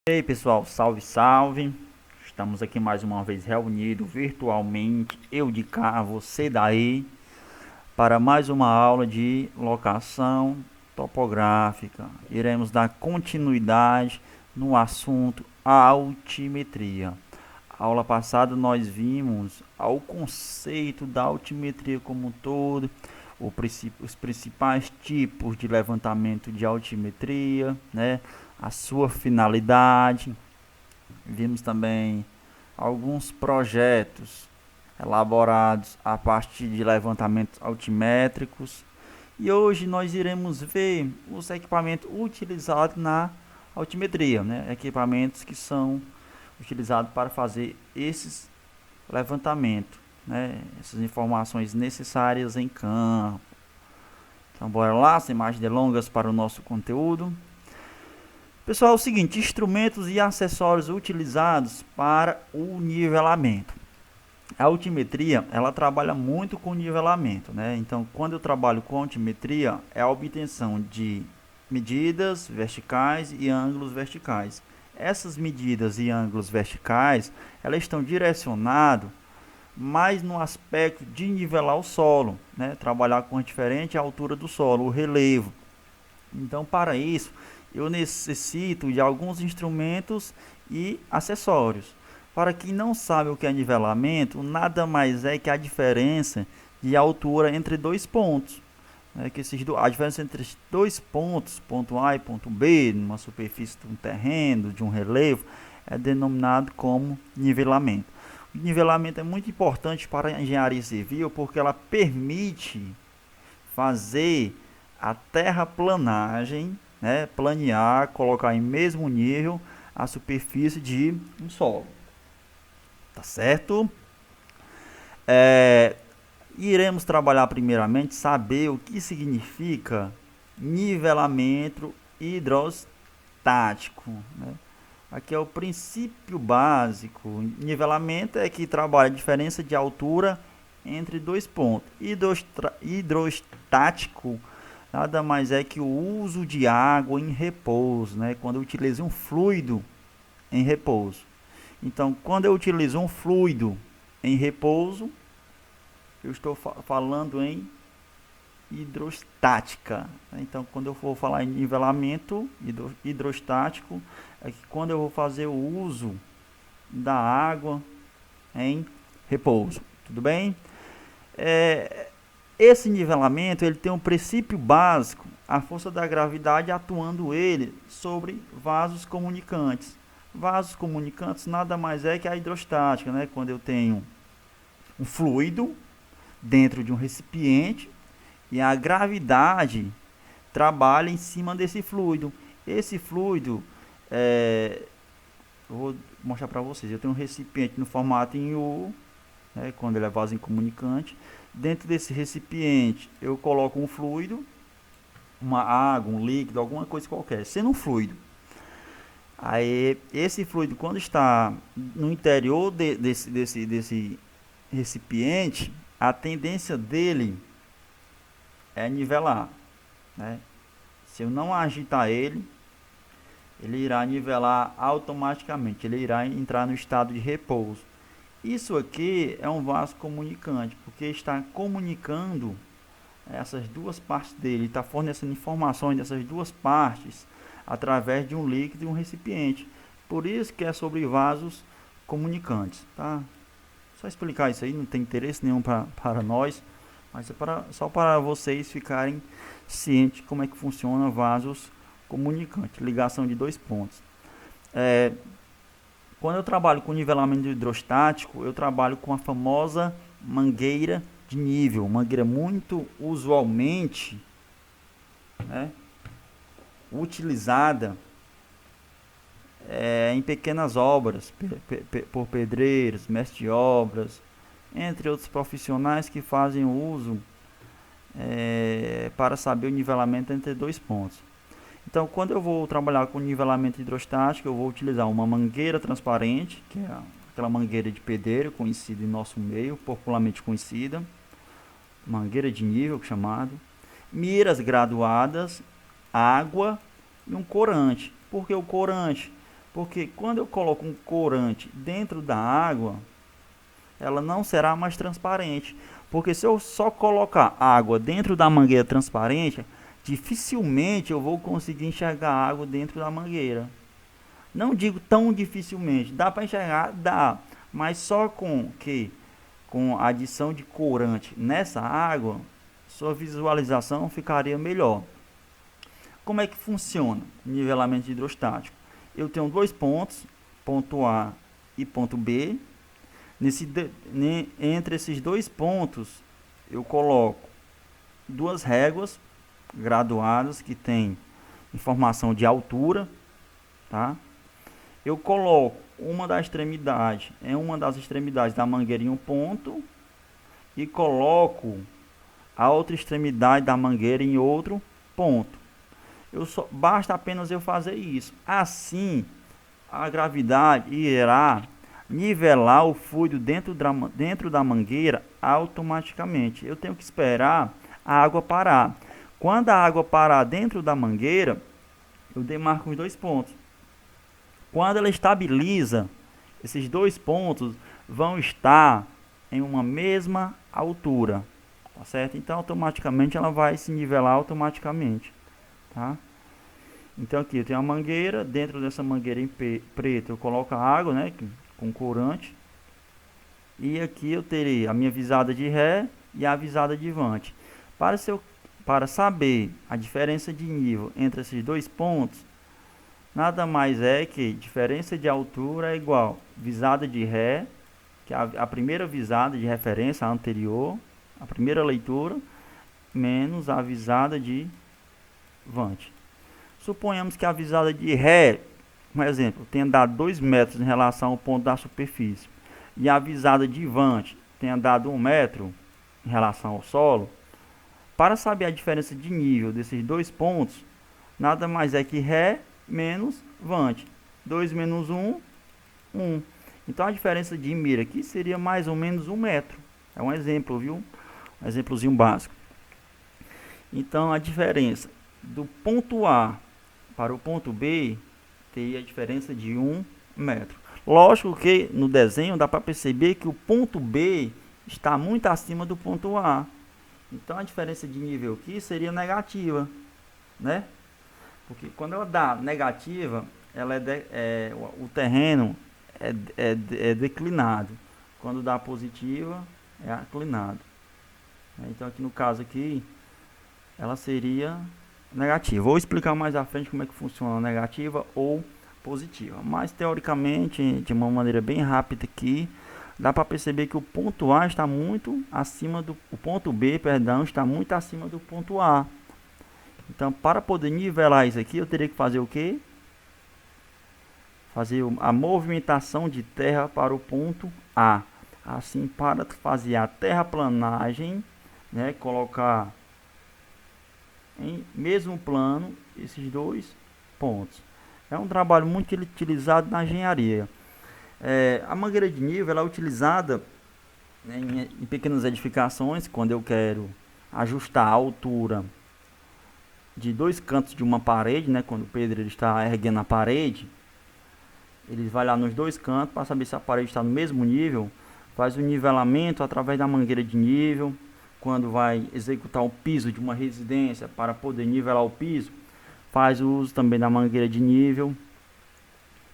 E aí pessoal, salve salve! Estamos aqui mais uma vez reunidos virtualmente, eu de cá, você daí, para mais uma aula de locação topográfica. Iremos dar continuidade no assunto altimetria. Aula passada nós vimos o conceito da altimetria como um todo, os principais tipos de levantamento de altimetria, né? A sua finalidade. Vimos também alguns projetos elaborados a partir de levantamentos altimétricos. E hoje nós iremos ver os equipamentos utilizados na altimetria, né? Equipamentos que são utilizados para fazer esses levantamentos, né? Essas informações necessárias em campo. Então bora lá, sem mais delongas, para o nosso conteúdo. Pessoal, é o seguinte, instrumentos e acessórios utilizados para o nivelamento. A altimetria, ela trabalha muito com nivelamento, né? Então, quando eu trabalho com altimetria, é a obtenção de medidas verticais e ângulos verticais. Essas medidas e ângulos verticais, elas estão direcionadas mais no aspecto de nivelar o solo, né? Trabalhar com diferente altura do solo, o relevo. Então, para isso, eu necessito de alguns instrumentos e acessórios. Para quem não sabe o que é nivelamento, nada mais é que a diferença de altura entre dois pontos. Que a diferença entre dois pontos, ponto A e ponto B, numa superfície de um terreno, de um relevo, é denominado como nivelamento. O nivelamento é muito importante para a engenharia civil porque ela permite fazer a terraplanagem, né, planear, colocar em mesmo nível a superfície de um solo. Tá certo? Iremos trabalhar primeiramente saber o que significa nivelamento hidrostático, né? Aqui é o princípio básico. Nivelamento é que trabalha a diferença de altura entre dois pontos. Hidrostático nada mais é que o uso de água em repouso, né? Quando eu utilizo um fluido em repouso. Então, quando eu utilizo um fluido em repouso, eu estou falando em hidrostática. Então, quando eu for falar em nivelamento hidrostático, é que quando eu vou fazer o uso da água em repouso. Tudo bem? Esse nivelamento ele tem um princípio básico, a força da gravidade atuando ele sobre vasos comunicantes. Vasos comunicantes nada mais é que a hidrostática, né? Quando eu tenho um fluido dentro de um recipiente e a gravidade trabalha em cima desse fluido. Esse fluido, eu vou mostrar para vocês. Eu tenho um recipiente no formato em U, né, quando ele é vaso incomunicante. Dentro desse recipiente eu coloco um fluido, uma água, um líquido, alguma coisa qualquer, sendo um fluido. Aí esse fluido, quando está no interior desse recipiente, a tendência dele é nivelar, né? Se eu não agitar ele, ele irá nivelar automaticamente, ele irá entrar no estado de repouso. Isso aqui é um vaso comunicante, porque está comunicando essas duas partes dele, está fornecendo informações dessas duas partes através de um líquido e um recipiente. Por isso que é sobre vasos comunicantes, tá? Só explicar isso aí, não tem interesse nenhum para nós, mas é só para vocês ficarem cientes como é que funciona vasos comunicantes, ligação de dois pontos. Quando eu trabalho com nivelamento hidrostático, eu trabalho com a famosa mangueira de nível, mangueira muito usualmente, né, utilizada em pequenas obras, por pedreiros, mestres de obras, entre outros profissionais que fazem o uso para saber o nivelamento entre dois pontos. Então, quando eu vou trabalhar com nivelamento hidrostático, eu vou utilizar uma mangueira transparente, que é aquela mangueira de pedreiro, conhecida em nosso meio, popularmente conhecida, mangueira de nível, chamado, miras graduadas, água e um corante. Por que o corante? Porque quando eu coloco um corante dentro da água, ela não será mais transparente. Porque se eu só colocar água dentro da mangueira transparente, dificilmente eu vou conseguir enxergar água dentro da mangueira. Não digo tão dificilmente, dá para enxergar, dá, mas só com a adição de corante nessa água, sua visualização ficaria melhor. Como é que funciona o nivelamento hidrostático? Eu tenho dois pontos, ponto A e ponto B. Entre esses dois pontos, eu coloco duas réguas graduadas que tem informação de altura, tá? Eu coloco uma das extremidades da mangueira em um ponto e coloco a outra extremidade da mangueira em outro ponto. Basta apenas eu fazer isso. Assim, a gravidade irá nivelar o fluido dentro da mangueira automaticamente. Eu tenho que esperar a água parar. Quando a água parar dentro da mangueira, eu demarco os dois pontos. Quando ela estabiliza, esses dois pontos vão estar em uma mesma altura, tá certo? Então automaticamente ela vai se nivelar automaticamente, tá? Então aqui eu tenho a mangueira, dentro dessa mangueira em preto eu coloco a água, né, com corante. E aqui eu terei a minha visada de ré e a visada de vante. Para saber a diferença de nível entre esses dois pontos, nada mais é que diferença de altura é igual visada de ré, que é a primeira visada de referência, a anterior, a primeira leitura, menos a visada de vante. Suponhamos que a visada de ré, um exemplo, tenha dado 2 metros em relação ao ponto da superfície, e a visada de vante tenha dado 1 metro em relação ao solo. Para saber a diferença de nível desses dois pontos, nada mais é que ré menos vante. 2 menos 1, 1. Então a diferença de mira aqui seria mais ou menos 1 metro. É um exemplo, viu? Um exemplozinho básico. Então a diferença do ponto A para o ponto B teria a diferença de 1 metro. Lógico que no desenho dá para perceber que o ponto B está muito acima do ponto A. Então a diferença de nível aqui seria negativa, né? Porque quando ela dá negativa, o terreno é declinado. Quando dá positiva, é aclinado. Então aqui no caso aqui, ela seria negativa. Vou explicar mais à frente como é que funciona a negativa ou positiva. Mas teoricamente, de uma maneira bem rápida aqui, dá para perceber que o ponto A está muito acima do ponto B, perdão, está muito acima do ponto A. Então, para poder nivelar isso aqui, eu teria que fazer o quê? Fazer a movimentação de terra para o ponto A. Assim, para fazer a terraplanagem, né, colocar em mesmo plano esses dois pontos. É um trabalho muito utilizado na engenharia. A mangueira de nível ela é utilizada, né, em pequenas edificações, quando eu quero ajustar a altura de dois cantos de uma parede, né, quando o pedreiro está erguendo a parede, ele vai lá nos dois cantos para saber se a parede está no mesmo nível, faz o nivelamento através da mangueira de nível. Quando vai executar o piso de uma residência, para poder nivelar o piso, faz o uso também da mangueira de nível.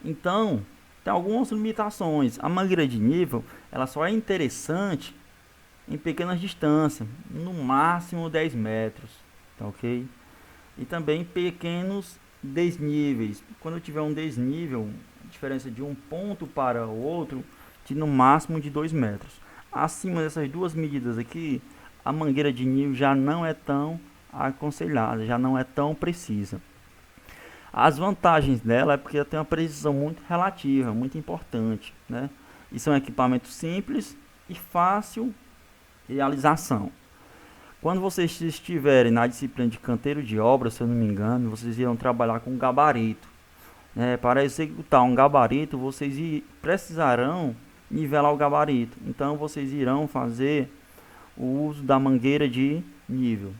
Então, tem algumas limitações. A mangueira de nível, ela só é interessante em pequenas distâncias, no máximo 10 metros, tá ok? E também pequenos desníveis. Quando eu tiver um desnível, a diferença de um ponto para o outro, de no máximo de 2 metros. Acima dessas duas medidas aqui, a mangueira de nível já não é tão aconselhada, já não é tão precisa. As vantagens dela é porque ela tem uma precisão muito relativa, muito importante, né? Isso é um equipamento simples e fácil de realização. Quando vocês estiverem na disciplina de canteiro de obra, se eu não me engano, vocês irão trabalhar com gabarito. Para executar um gabarito, vocês precisarão nivelar o gabarito. Então vocês irão fazer o uso da mangueira de nível.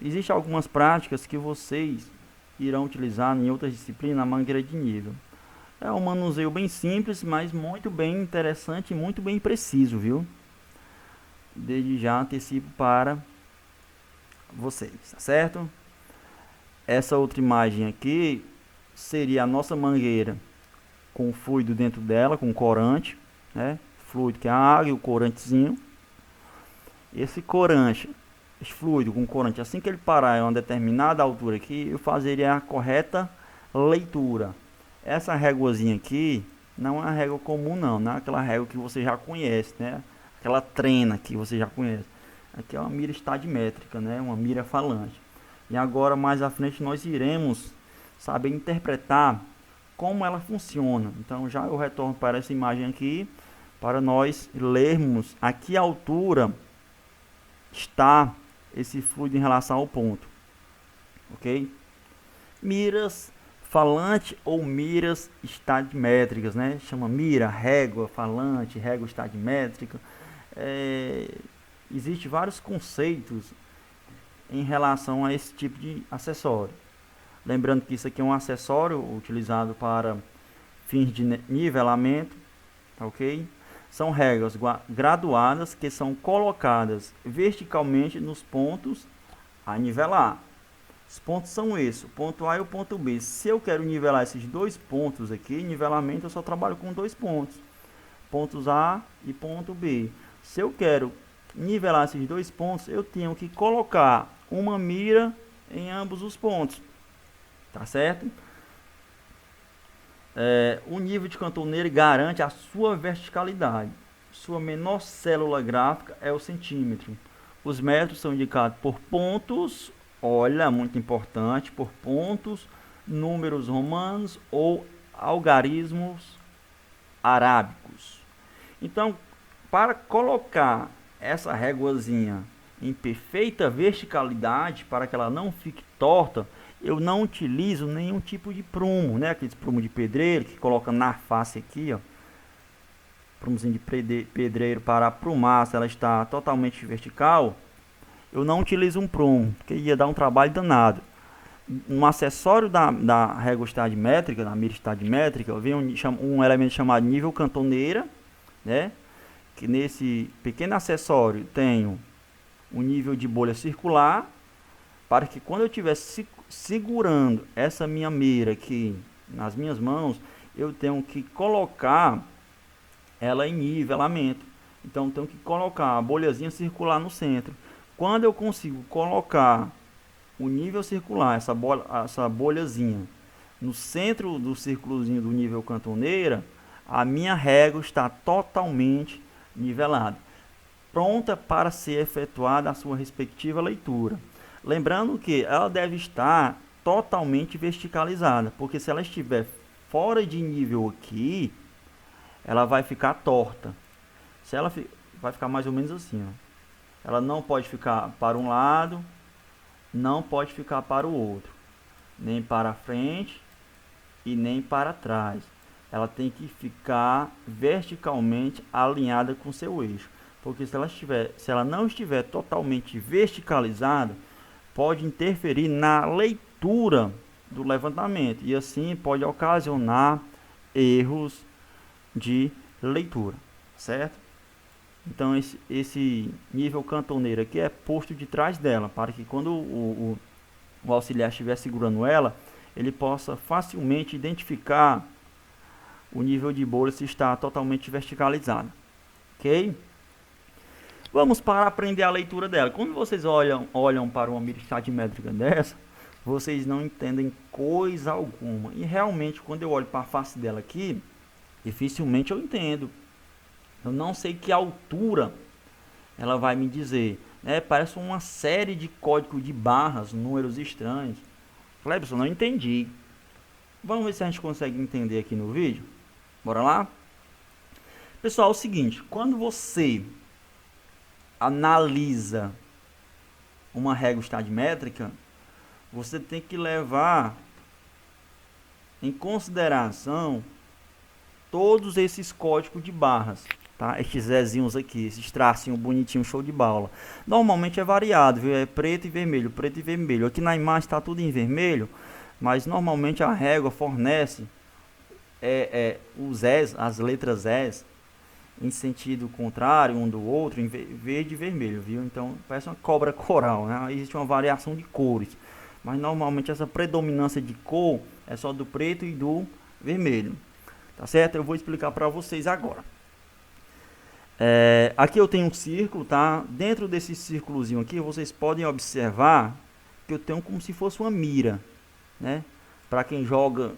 Existem algumas práticas que vocês irão utilizar em outras disciplinas a mangueira de nível. É um manuseio bem simples, mas muito bem interessante e muito bem preciso, viu? Desde já antecipo para vocês, tá certo? Essa outra imagem aqui seria a nossa mangueira com fluido dentro dela, com corante, né? Fluido que é a água e o corantezinho. Esse corante, esse fluido com corante, assim que ele parar em uma determinada altura aqui, eu fazeria a correta leitura. Essa réguazinha aqui não é uma régua comum não é aquela régua que você já conhece, né? Aquela trena que você já conhece. Aqui é uma mira estadimétrica, né? Uma mira falante. E agora mais à frente nós iremos saber interpretar como ela funciona. Então já eu retorno para essa imagem aqui para nós lermos a que altura está esse fluido em relação ao ponto, ok? Miras falante ou miras estadimétricas, né? Chama mira, régua falante, régua estadimétrica. Existem vários conceitos em relação a esse tipo de acessório. Lembrando que isso aqui é um acessório utilizado para fins de nivelamento, ok? São réguas graduadas que são colocadas verticalmente nos pontos a nivelar. Os pontos são esses, o ponto A e o ponto B. Se eu quero nivelar esses dois pontos aqui, nivelamento eu só trabalho com dois pontos, pontos A e ponto B. Se eu quero nivelar esses dois pontos, eu tenho que colocar uma mira em ambos os pontos, tá certo? O nível de cantoneira garante a sua verticalidade. Sua menor célula gráfica é o centímetro. Os metros são indicados por pontos, olha, muito importante, por pontos, números romanos ou algarismos arábicos. Então, para colocar essa réguazinha em perfeita verticalidade, para que ela não fique torta, eu não utilizo nenhum tipo de prumo, né? Aqueles prumo de pedreiro que coloca na face aqui, ó. Prumozinho de pedreiro para aprumar se ela está totalmente vertical. Eu não utilizo um prumo, porque ia dar um trabalho danado. Um acessório da régua estadimétrica, da mira estadimétrica, vem um elemento chamado nível cantoneira, né? Que nesse pequeno acessório tenho um nível de bolha circular, para que quando eu estiver segurando essa minha mira aqui nas minhas mãos, eu tenho que colocar ela em nivelamento. Então tenho que colocar a bolhazinha circular no centro. Quando eu consigo colocar o nível circular, essa bolhazinha no centro do círculozinho do nível cantoneira, a minha régua está totalmente nivelada, pronta para ser efetuada a sua respectiva leitura. Lembrando que ela deve estar totalmente verticalizada, porque se ela estiver fora de nível aqui, ela vai ficar torta. Se ela vai ficar mais ou menos assim, ó. Ela não pode ficar para um lado, não pode ficar para o outro, nem para frente e nem para trás. Ela tem que ficar verticalmente alinhada com seu eixo, porque se ela não estiver totalmente verticalizada, pode interferir na leitura do levantamento e assim pode ocasionar erros de leitura, certo? Então esse nível cantoneiro aqui é posto de trás dela, para que quando o auxiliar estiver segurando ela, ele possa facilmente identificar o nível de bolha se está totalmente verticalizado, ok? Vamos para aprender a leitura dela. Quando vocês olham para uma mira estadimétrica dessa, vocês não entendem coisa alguma. E realmente, quando eu olho para a face dela aqui, dificilmente eu entendo. Eu não sei que altura ela vai me dizer, né? Parece uma série de código de barras, números estranhos. Clebson, não entendi. Vamos ver se a gente consegue entender aqui no vídeo. Bora lá? Pessoal, é o seguinte, quando você analisa uma régua estadimétrica, você tem que levar em consideração todos esses códigos de barras, tá? Estes zezinhos aqui, esses tracinhos bonitinhos, show de bola. Normalmente é variado, viu? É preto e vermelho, preto e vermelho. Aqui na imagem está tudo em vermelho, mas normalmente a régua fornece os S, as letras S, em sentido contrário um do outro, em verde e vermelho, viu? Então parece uma cobra coral, né? Existe uma variação de cores, mas normalmente essa predominância de cor é só do preto e do vermelho, tá certo? Eu vou explicar para vocês agora. Aqui eu tenho um círculo, tá? Dentro desse círculozinho aqui, vocês podem observar que eu tenho como se fosse uma mira, né? Para quem joga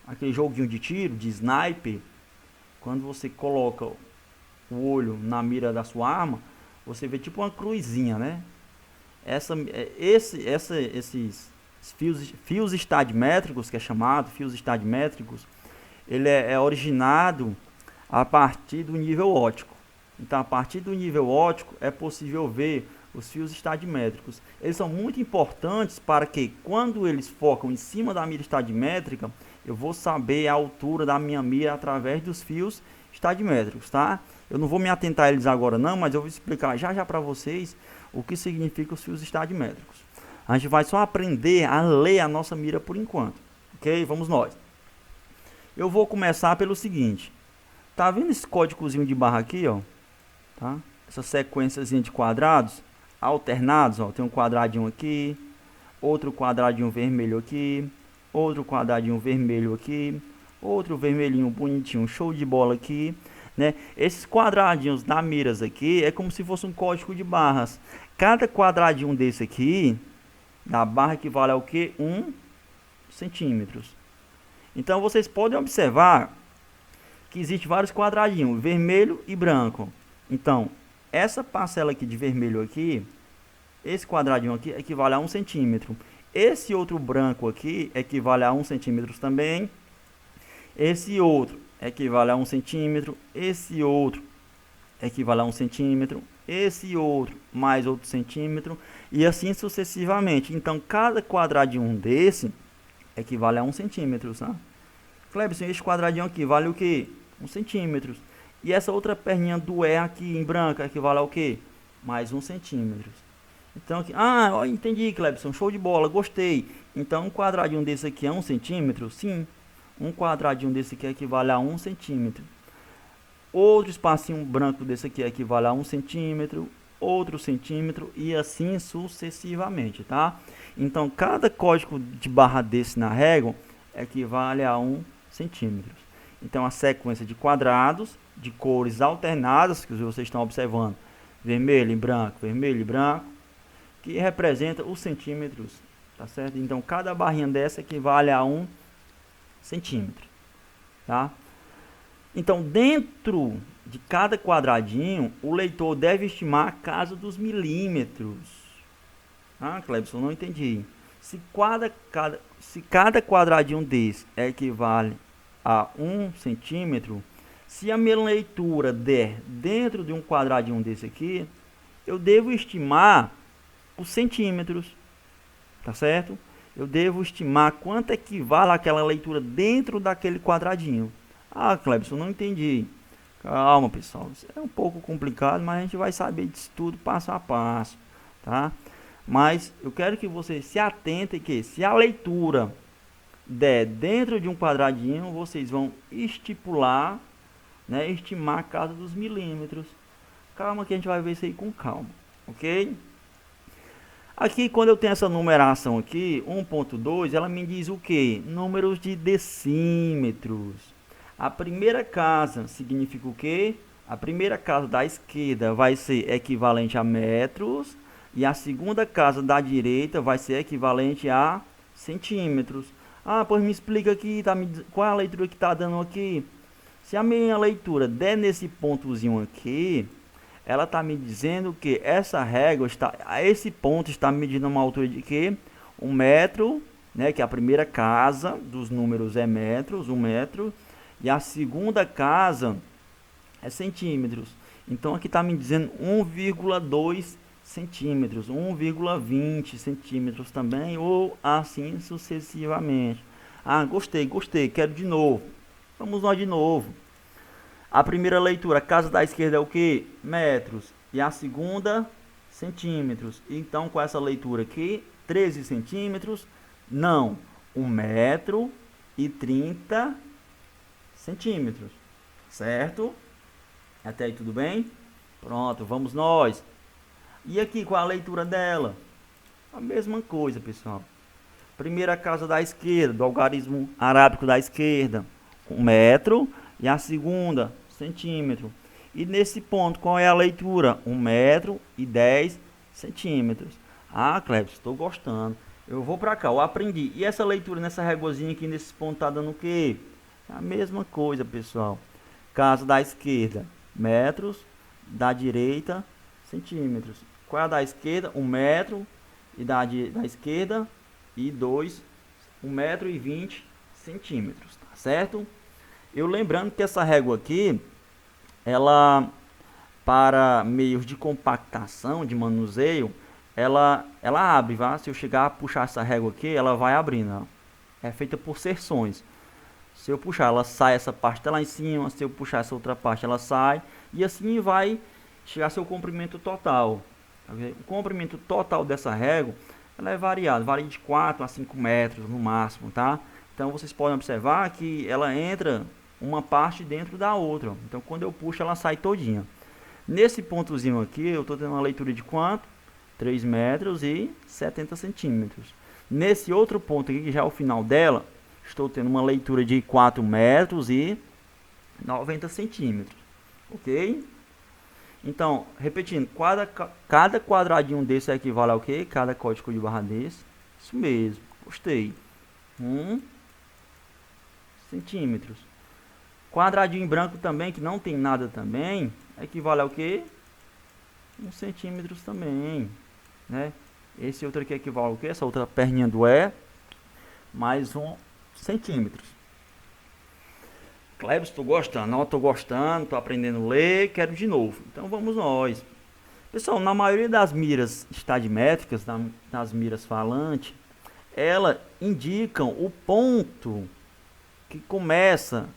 aquele joguinho de tiro, de sniper, quando você coloca o olho na mira da sua arma, você vê tipo uma cruzinha, né? Esses fios estadimétricos, que é chamado fios estadimétricos, ele é originado a partir do nível óptico. Então, a partir do nível óptico é possível ver os fios estadimétricos. Eles são muito importantes para que, quando eles focam em cima da mira estadimétrica, eu vou saber a altura da minha mira através dos fios estadimétricos, tá? Eu não vou me atentar a eles agora não, mas eu vou explicar já para vocês o que significa os fios estadimétricos. A gente vai só aprender a ler a nossa mira por enquanto, ok? Vamos nós. Eu vou começar pelo seguinte. Tá vendo esse códigozinho de barra aqui, ó? Tá? Essa sequenciazinha de quadrados alternados, ó. Tem um quadradinho aqui, outro quadradinho vermelho aqui, outro quadradinho vermelho aqui, outro vermelhinho bonitinho, show de bola aqui, né? Esses quadradinhos da miras aqui é como se fosse um código de barras. Cada quadradinho desse aqui da barra equivale ao que? 1 centímetros. Então vocês podem observar que existe vários quadradinhos, vermelho e branco. Então, essa parcela aqui de vermelho aqui, esse quadradinho aqui equivale a 1 centímetro. Esse outro branco aqui equivale a 1 centímetro também. Esse outro equivale a 1 centímetro. Esse outro equivale a 1 centímetro. Esse outro mais outro centímetro. E assim sucessivamente. Então, cada quadradinho desse equivale a 1 centímetro, tá? Clebson, esse quadradinho aqui vale o que? 1 centímetro. E essa outra perninha do E aqui em branco equivale ao que? Mais 1 centímetro. Então aqui, entendi, Clebson, show de bola, gostei. Então um quadradinho desse aqui é 1 centímetro? Sim. Um quadradinho desse aqui equivale a 1 centímetro. Outro espacinho branco desse aqui equivale a 1 centímetro. Outro centímetro e assim sucessivamente, tá? Então cada código de barra desse na régua equivale a 1 centímetro. Então a sequência de quadrados de cores alternadas que vocês estão observando, vermelho e branco, que representa os centímetros, tá certo? Então cada barrinha dessa equivale a 1 centímetro, tá? Então dentro de cada quadradinho o leitor deve estimar a casa dos milímetros. Clebson, não entendi. Se cada quadradinho desse equivale a 1 centímetro, se a minha leitura der dentro de um quadradinho desse aqui, eu devo estimar os centímetros, tá certo? Eu devo estimar quanto equivale aquela leitura dentro daquele quadradinho. Clebson, não entendi. Calma, pessoal, isso é um pouco complicado, mas a gente vai saber disso tudo passo a passo, tá? Mas eu quero que vocês se atentem que se a leitura der dentro de um quadradinho, vocês vão estipular, né, estimar a casa dos milímetros. Calma que a gente vai ver isso aí com calma, ok? Aqui quando eu tenho essa numeração aqui, 1.2, ela me diz o que? Números de decímetros. A primeira casa significa o que? A primeira casa da esquerda vai ser equivalente a metros e a segunda casa da direita vai ser equivalente a centímetros. Pois me explica aqui, qual é a leitura que está dando aqui? Se a minha leitura der nesse pontozinho aqui, ela está me dizendo que essa régua está, a esse ponto está medindo uma altura de que? 1 metro, né? Que a primeira casa dos números é metros, 1 metro, e a segunda casa é centímetros. Então aqui está me dizendo 1,2 centímetros, 1,20 centímetros também, ou assim sucessivamente. Gostei, quero de novo. Vamos lá de novo. A primeira leitura, a casa da esquerda é o que? Metros. E a segunda, centímetros. Então, com essa leitura aqui, 13 centímetros, não, 1 metro e 30 centímetros, certo? Até aí tudo bem? Pronto, vamos nós. E aqui, qual a leitura dela? A mesma coisa, pessoal. Primeira casa da esquerda, do algarismo arábico da esquerda, 1 metro. E a segunda, centímetro. E nesse ponto, qual é a leitura? 1 metro e 10 centímetros. Ah, Cleber, estou gostando. Eu vou para cá, eu aprendi. E essa leitura nessa réguazinha aqui, nesse ponto, tá dando o quê? A mesma coisa, pessoal. Casa da esquerda, metros. Da direita, centímetros. Qual é a da esquerda? 1 metro. E da esquerda, e 1 metro e 20 centímetros, tá certo? Eu lembrando que essa régua aqui, ela, para meios de compactação, de manuseio, ela abre, tá? Se eu chegar a puxar essa régua aqui, ela vai abrindo, ó. É feita por seções. Se eu puxar, ela sai essa parte até lá em cima. Se eu puxar essa outra parte, ela sai. E assim vai chegar ao seu comprimento total. O comprimento total dessa régua, ela é variado. Varia de 4 a 5 metros no máximo, tá? Então vocês podem observar que ela entra uma parte dentro da outra. Então quando eu puxo, ela sai todinha. Nesse pontozinho aqui, eu estou tendo uma leitura de quanto? 3 metros e 70 centímetros. Nesse outro ponto aqui, que já é o final dela, estou tendo uma leitura de 4 metros e 90 centímetros. Ok? Então, repetindo, cada quadradinho desse equivale ao quê? Cada código de barra desse. Isso mesmo, gostei. 1 centímetros. Quadradinho em branco também, que não tem nada também, equivale ao quê? 1 centímetros também, né? Esse outro aqui equivale ao quê? Essa outra perninha do E, mais 1 centímetros. Cleber, estou gostando, não estou gostando, estou aprendendo a ler, quero de novo. Então vamos nós. Pessoal, na maioria das miras estadimétricas, das miras falantes, elas indicam o ponto que começa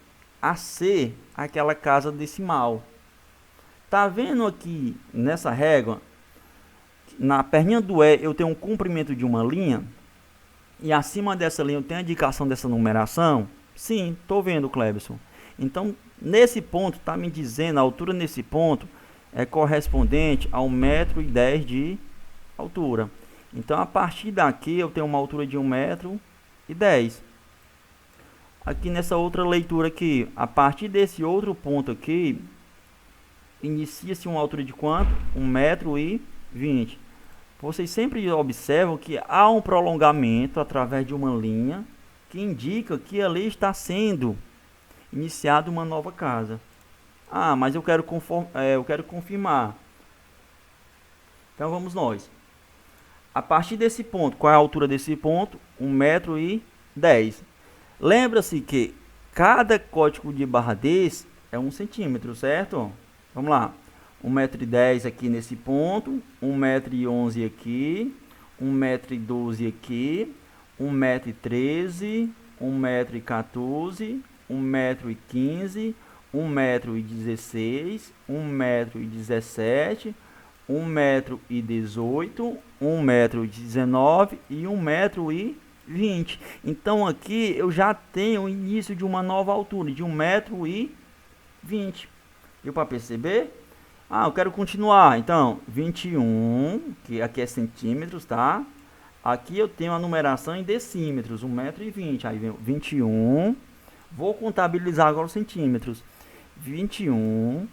a ser aquela casa decimal. Tá vendo aqui nessa régua, na perninha do E eu tenho um comprimento de uma linha, e acima dessa linha eu tenho a indicação dessa numeração? Sim, estou vendo, Cleberson. Então, nesse ponto, está me dizendo, a altura nesse ponto é correspondente a 1,10 metro de altura. Então, a partir daqui, eu tenho uma altura de 1,10 metro. Aqui nessa outra leitura aqui, a partir desse outro ponto aqui, inicia-se uma altura de quanto? 1,20 metro. Vocês sempre observam que há um prolongamento através de uma linha que indica que ali está sendo iniciada uma nova casa. Ah, mas eu quero confirmar. Então vamos nós. A partir desse ponto, qual é a altura desse ponto? 1,10 metro. Lembra-se que cada código de barra desse é 1 centímetro, certo? Vamos lá. 1,10 metro aqui nesse ponto, 1,11 metro aqui, 1,12 metro aqui, 1,13 metro, 1,14 metro, 1,15 metro, 1,16 metro, 1,17 metro, 1,18 metro, 1,19 metro e 1,20 metro. Então aqui eu já tenho o início de uma nova altura de 1,20 metro. Deu para perceber? Ah, eu quero continuar. Então, 21, que aqui é centímetros, tá? Aqui eu tenho a numeração em decímetros, 1,20 metro. Aí vem 21. Vou contabilizar agora os centímetros. 21,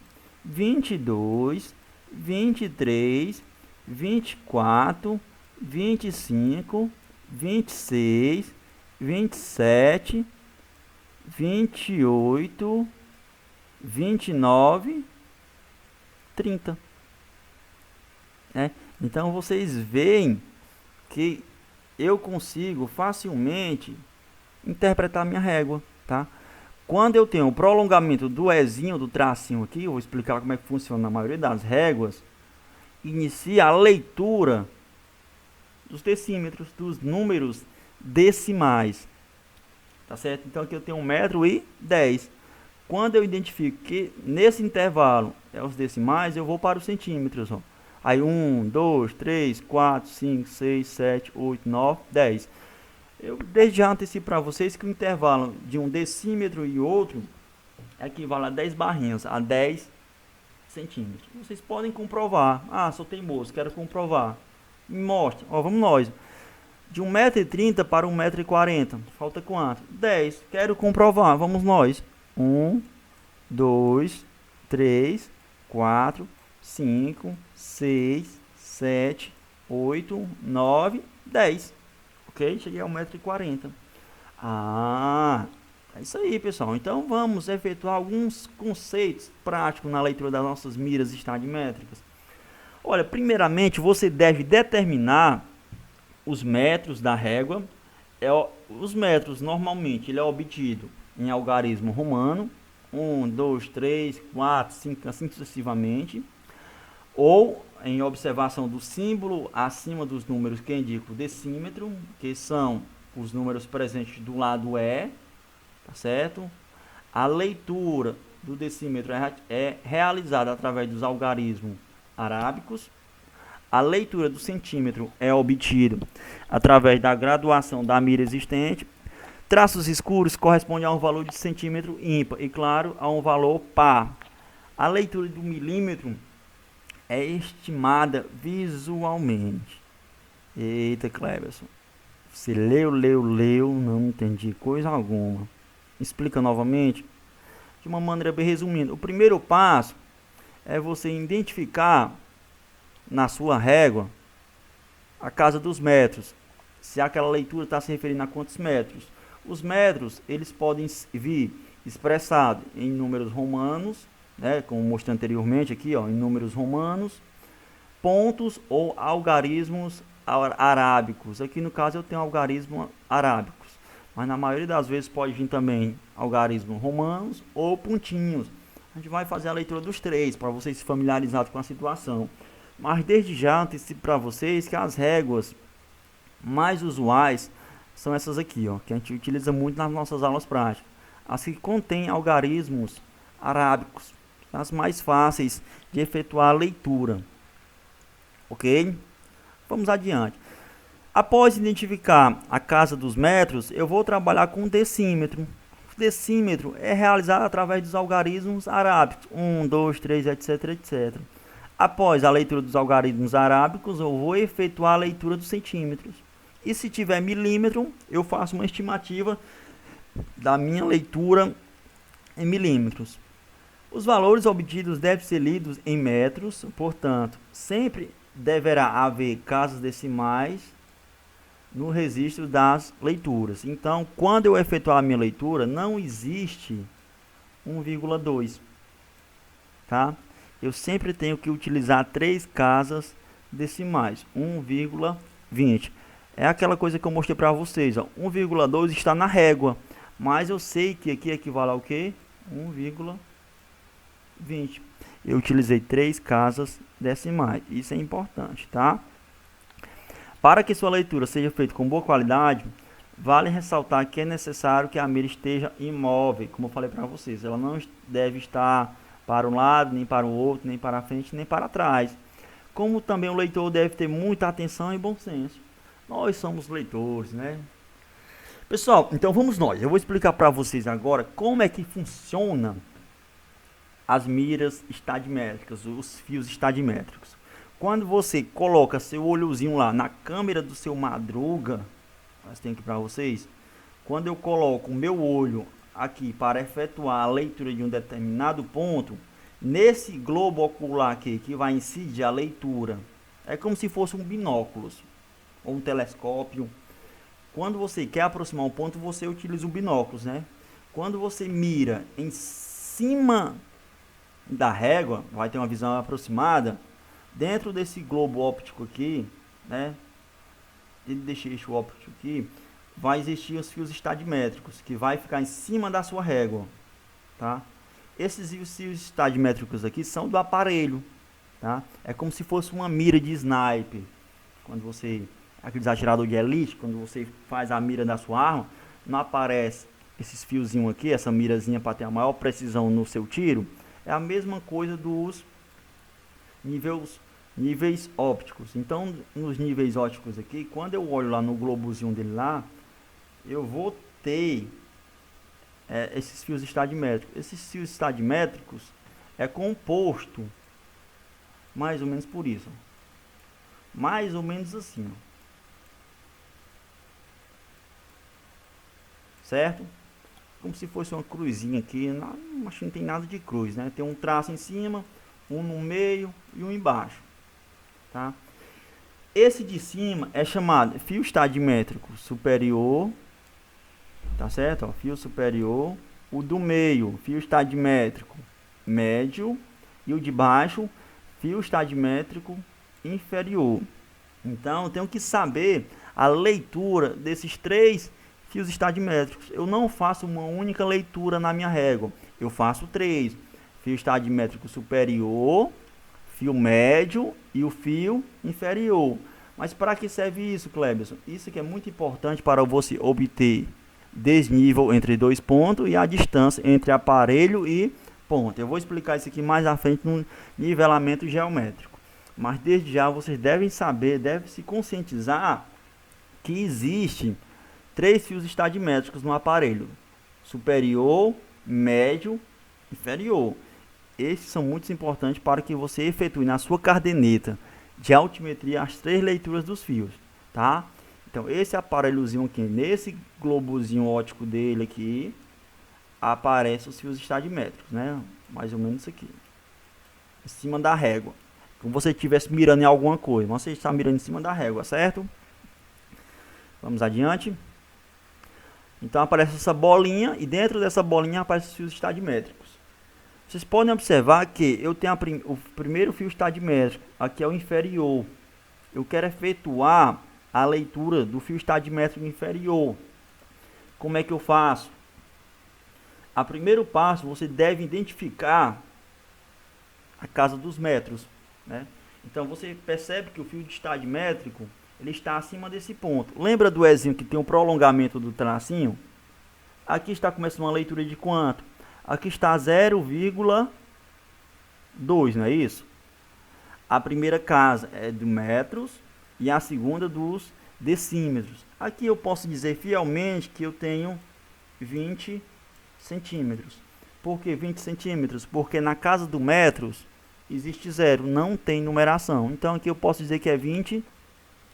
22, 23, 24, 25, 26, 27, 28, 29, 30. Então vocês veem que eu consigo facilmente interpretar minha régua, tá? Quando eu tenho o prolongamento do Ezinho, do tracinho aqui, eu vou explicar como é que funciona na maioria das réguas, inicia a leitura dos decímetros, dos números decimais, tá certo? Então aqui eu tenho 1,10 metro. Quando eu identifico que nesse intervalo é os decimais, eu vou para os centímetros, ó. Aí 1, 2, 3, 4, 5, 6, 7, 8, 9, 10. Eu desde já antecipo para vocês que o intervalo de um decímetro e outro equivale a 10 barrinhas, a 10 centímetros. Vocês podem comprovar. Ah, sou teimoso, quero comprovar. Me mostre. Ó, vamos nós. De 1,30 m para 1,40 m. Falta quanto? 10. Quero comprovar. Vamos nós. 1, 2, 3, 4, 5, 6, 7, 8, 9, 10. Ok? Cheguei a 1,40 m. Ah, é isso aí, pessoal. Então vamos efetuar alguns conceitos práticos na leitura das nossas miras estadimétricas. Olha, primeiramente você deve determinar os metros da régua. Os metros normalmente ele é obtido em algarismo romano, 1, 2, 3, 4, 5, assim sucessivamente, ou em observação do símbolo acima dos números que indicam o decímetro, que são os números presentes do lado E, tá certo? A leitura do decímetro é realizada através dos algarismos arábicos. A leitura do centímetro é obtida através da graduação da mira existente. Traços escuros correspondem a um valor de centímetro ímpar e, claro, a um valor par. A leitura do milímetro é estimada visualmente. Eita, Cleberson. Você leu, não entendi coisa alguma. Explica novamente. De uma maneira bem resumindo. O primeiro passo é você identificar na sua régua a casa dos metros. Se aquela leitura está se referindo a quantos metros. Os metros, eles podem vir expressados em números romanos, né, como mostrei anteriormente aqui, ó, em números romanos, pontos ou algarismos arábicos. Aqui no caso eu tenho algarismos arábicos, mas na maioria das vezes pode vir também algarismos romanos ou pontinhos. A gente vai fazer a leitura dos três para vocês se familiarizarem com a situação. Mas desde já antecipo para vocês que as réguas mais usuais são essas aqui, ó, que a gente utiliza muito nas nossas aulas práticas. As que contêm algarismos arábicos, as mais fáceis de efetuar a leitura. Ok? Vamos adiante. Após identificar a casa dos metros, eu vou trabalhar com o decímetro. O decímetro é realizado através dos algarismos arábicos. 1, 2, 3, etc, etc. Após a leitura dos algarismos arábicos, eu vou efetuar a leitura dos centímetros. E se tiver milímetro, eu faço uma estimativa da minha leitura em milímetros. Os valores obtidos devem ser lidos em metros, portanto, sempre deverá haver casas decimais no registro das leituras. Então, quando eu efetuar a minha leitura, não existe 1,2, tá? Eu sempre tenho que utilizar 3 casas decimais, 1,20. É aquela coisa que eu mostrei para vocês, ó. 1,2 está na régua, mas eu sei que aqui equivale ao que? 1,20. Eu utilizei 3 casas decimais, isso é importante, tá? Para que sua leitura seja feita com boa qualidade, vale ressaltar que é necessário que a mira esteja imóvel, como eu falei para vocês. Ela não deve estar para um lado, nem para o outro, nem para frente, nem para trás. Como também o leitor deve ter muita atenção e bom senso. Nós somos leitores, né? Pessoal, então vamos nós. Eu vou explicar para vocês agora como é que funciona as miras estadimétricas, os fios estadimétricos. Quando você coloca seu olhozinho lá na câmera do seu Madruga, tem aqui para vocês. Quando eu coloco o meu olho aqui para efetuar a leitura de um determinado ponto, nesse globo ocular aqui que vai incidir a leitura, é como se fosse um binóculos ou um telescópio. Quando você quer aproximar um ponto, você utiliza o binóculos, né? Quando você mira em cima da régua, vai ter uma visão aproximada. Dentro desse globo óptico aqui, né? Dentro desse eixo óptico aqui, vai existir os fios estadimétricos, que vai ficar em cima da sua régua, tá? Esses fios estadimétricos aqui são do aparelho, tá? É como se fosse uma mira de sniper. Quando você, aqueles atiradores de elite, quando você faz a mira da sua arma, não aparece esses fiozinhos aqui, essa mirazinha para ter a maior precisão no seu tiro. É a mesma coisa dos níveis ópticos. Então, nos níveis ópticos aqui, quando eu olho lá no globozinho dele lá, eu vou ter esses fios estadimétricos. Esses fios estadimétricos é composto mais ou menos por isso. Mais ou menos assim. Certo? Como se fosse uma cruzinha aqui. Acho que não tem nada de cruz, né? Tem um traço em cima, um no meio e um embaixo. Tá? Esse de cima é chamado fio estadimétrico superior. Tá certo? Ó, fio superior. O do meio, fio estadimétrico médio. E o de baixo, fio estadimétrico inferior. Então, eu tenho que saber a leitura desses três fios estadimétricos. Eu não faço uma única leitura na minha régua. Eu faço três. Fio estadimétrico superior, fio médio e o fio inferior. Mas para que serve isso, Cleberson? Isso que é muito importante para você obter desnível entre dois pontos e a distância entre aparelho e ponto. Eu vou explicar isso aqui mais à frente no nivelamento geométrico. Mas desde já vocês devem saber, devem se conscientizar que existe três fios estadimétricos no aparelho: superior, médio, inferior. Esses são muito importantes para que você efetue na sua caderneta de altimetria as três leituras dos fios, tá? Então esse aparelhozinho aqui, nesse globozinho óptico dele aqui, aparece os fios estadimétricos, né? Mais ou menos isso aqui, em cima da régua. Como você estivesse mirando em alguma coisa, você está mirando em cima da régua, certo? Vamos adiante. Então aparece essa bolinha e dentro dessa bolinha aparecem os fios estadimétricos. Vocês podem observar que eu tenho o primeiro fio estadimétrico, aqui é o inferior. Eu quero efetuar a leitura do fio estadimétrico inferior. Como é que eu faço? A primeiro passo, você deve identificar a casa dos metros, né? Então você percebe que o fio estadimétrico ele está acima desse ponto. Lembra do Ezinho que tem um prolongamento do tracinho? Aqui está começando uma leitura de quanto? Aqui está 0,2, não é isso? A primeira casa é de metros e a segunda dos decímetros. Aqui eu posso dizer fielmente que eu tenho 20 centímetros. Por que 20 centímetros? Porque na casa do metros existe zero, não tem numeração. Então aqui eu posso dizer que é 20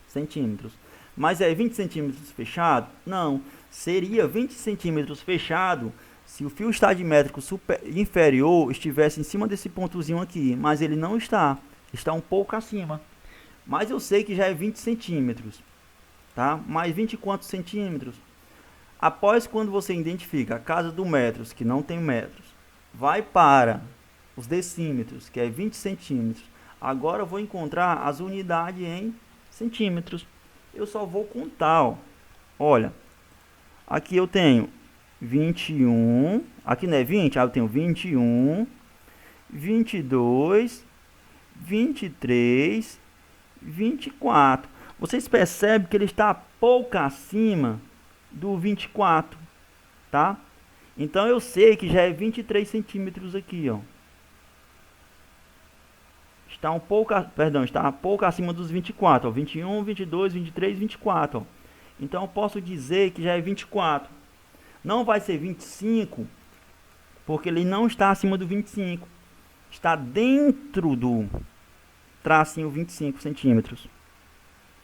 centímetros. Mas é 20 centímetros fechado? Não. Seria 20 centímetros fechado se o fio estadimétrico inferior estivesse em cima desse pontozinho aqui. Mas ele não está. Está um pouco acima. Mas eu sei que já é 20 centímetros. Tá? Mais 20 e quantos centímetros? Após quando você identifica a casa do metros, que não tem metros, vai para os decímetros, que é 20 centímetros. Agora eu vou encontrar as unidades em centímetros. Eu só vou contar, ó. Olha, aqui eu tenho 21, aqui não é 20, eu tenho 21, 22, 23, 24. Vocês percebem que ele está pouco acima do 24, tá? Então eu sei que já é 23 centímetros aqui, ó. Está um pouco, está pouco acima dos 24, ó, 21, 22, 23, 24, ó. Então eu posso dizer que já é 24. Não vai ser 25, porque ele não está acima do 25. Está dentro do tracinho 25 centímetros.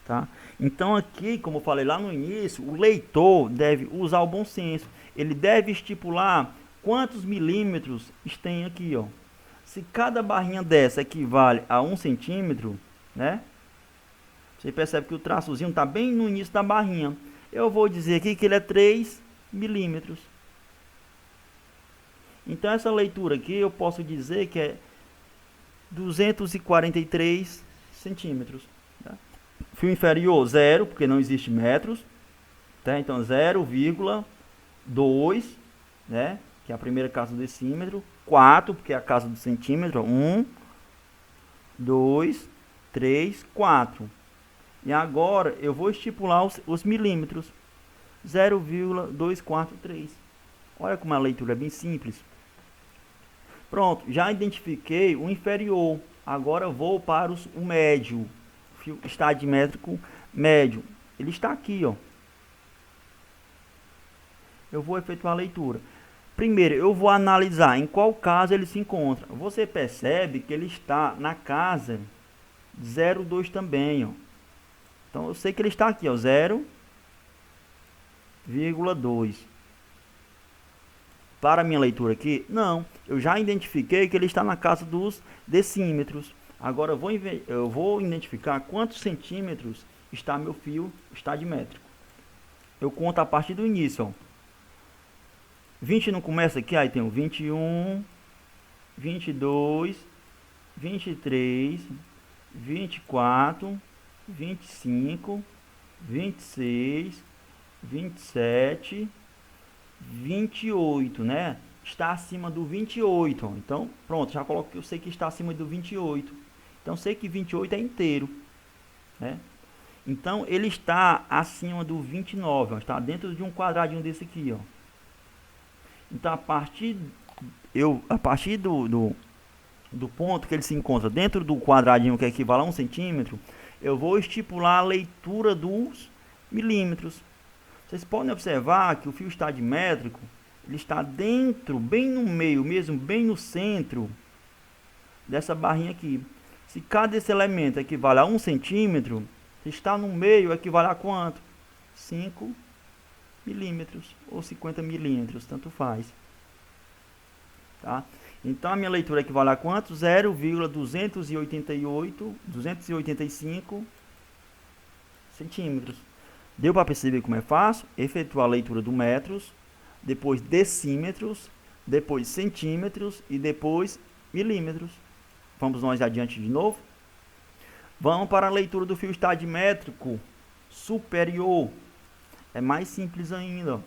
Tá? Então aqui, como eu falei lá no início, o leitor deve usar o bom senso. Ele deve estipular quantos milímetros tem aqui, ó. Se cada barrinha dessa equivale a 1 centímetro, né? Você percebe que o traçozinho está bem no início da barrinha. Eu vou dizer aqui que ele é 3 milímetros. Então essa leitura aqui eu posso dizer que é 243 centímetros. Tá? Fio inferior, 0, porque não existe metros. Tá? Então 0,2, né? Que é a primeira casa do decímetro. 4, porque é a casa do centímetro. 1, 2, 3, 4. E agora eu vou estipular os milímetros. 0,243. Olha como a leitura é bem simples. Pronto, já identifiquei o inferior. Agora vou para o médio. Fio estadimétrico médio. Ele está aqui, ó. Eu vou efetuar a leitura. Primeiro, eu vou analisar em qual casa ele se encontra. Você percebe que ele está na casa 0,2 também, ó. Então, eu sei que ele está aqui, ó, 0,2. Para a minha leitura aqui, não. Eu já identifiquei que ele está na casa dos decímetros. Agora, eu vou identificar quantos centímetros está meu fio estadimétrico. Eu conto a partir do início, ó. 20 não começa aqui, aí tem o 21, 22, 23, 24, 25, 26, 27, 28, né? Está acima do 28, ó. Então, pronto, já coloco que eu sei que está acima do 28. Então, sei que 28 é inteiro, né? Então, ele está acima do 29, ó. Está dentro de um quadradinho desse aqui, ó. Então, a partir do ponto que ele se encontra dentro do quadradinho que equivale a 1 centímetro, eu vou estipular a leitura dos milímetros. Vocês podem observar que o fio estadimétrico, ele está dentro, bem no meio mesmo, bem no centro dessa barrinha aqui. Se cada esse elemento equivale a 1 centímetro, se está no meio, equivale a quanto? 5 milímetros ou 50 milímetros, tanto faz. Tá? Então a minha leitura equivale a quanto? 285 centímetros. Deu para perceber como é fácil? Efetuar a leitura do metros, depois decímetros, depois centímetros e depois milímetros. Vamos nós adiante de novo. Vamos para a leitura do fio estadimétrico superior. É mais simples ainda.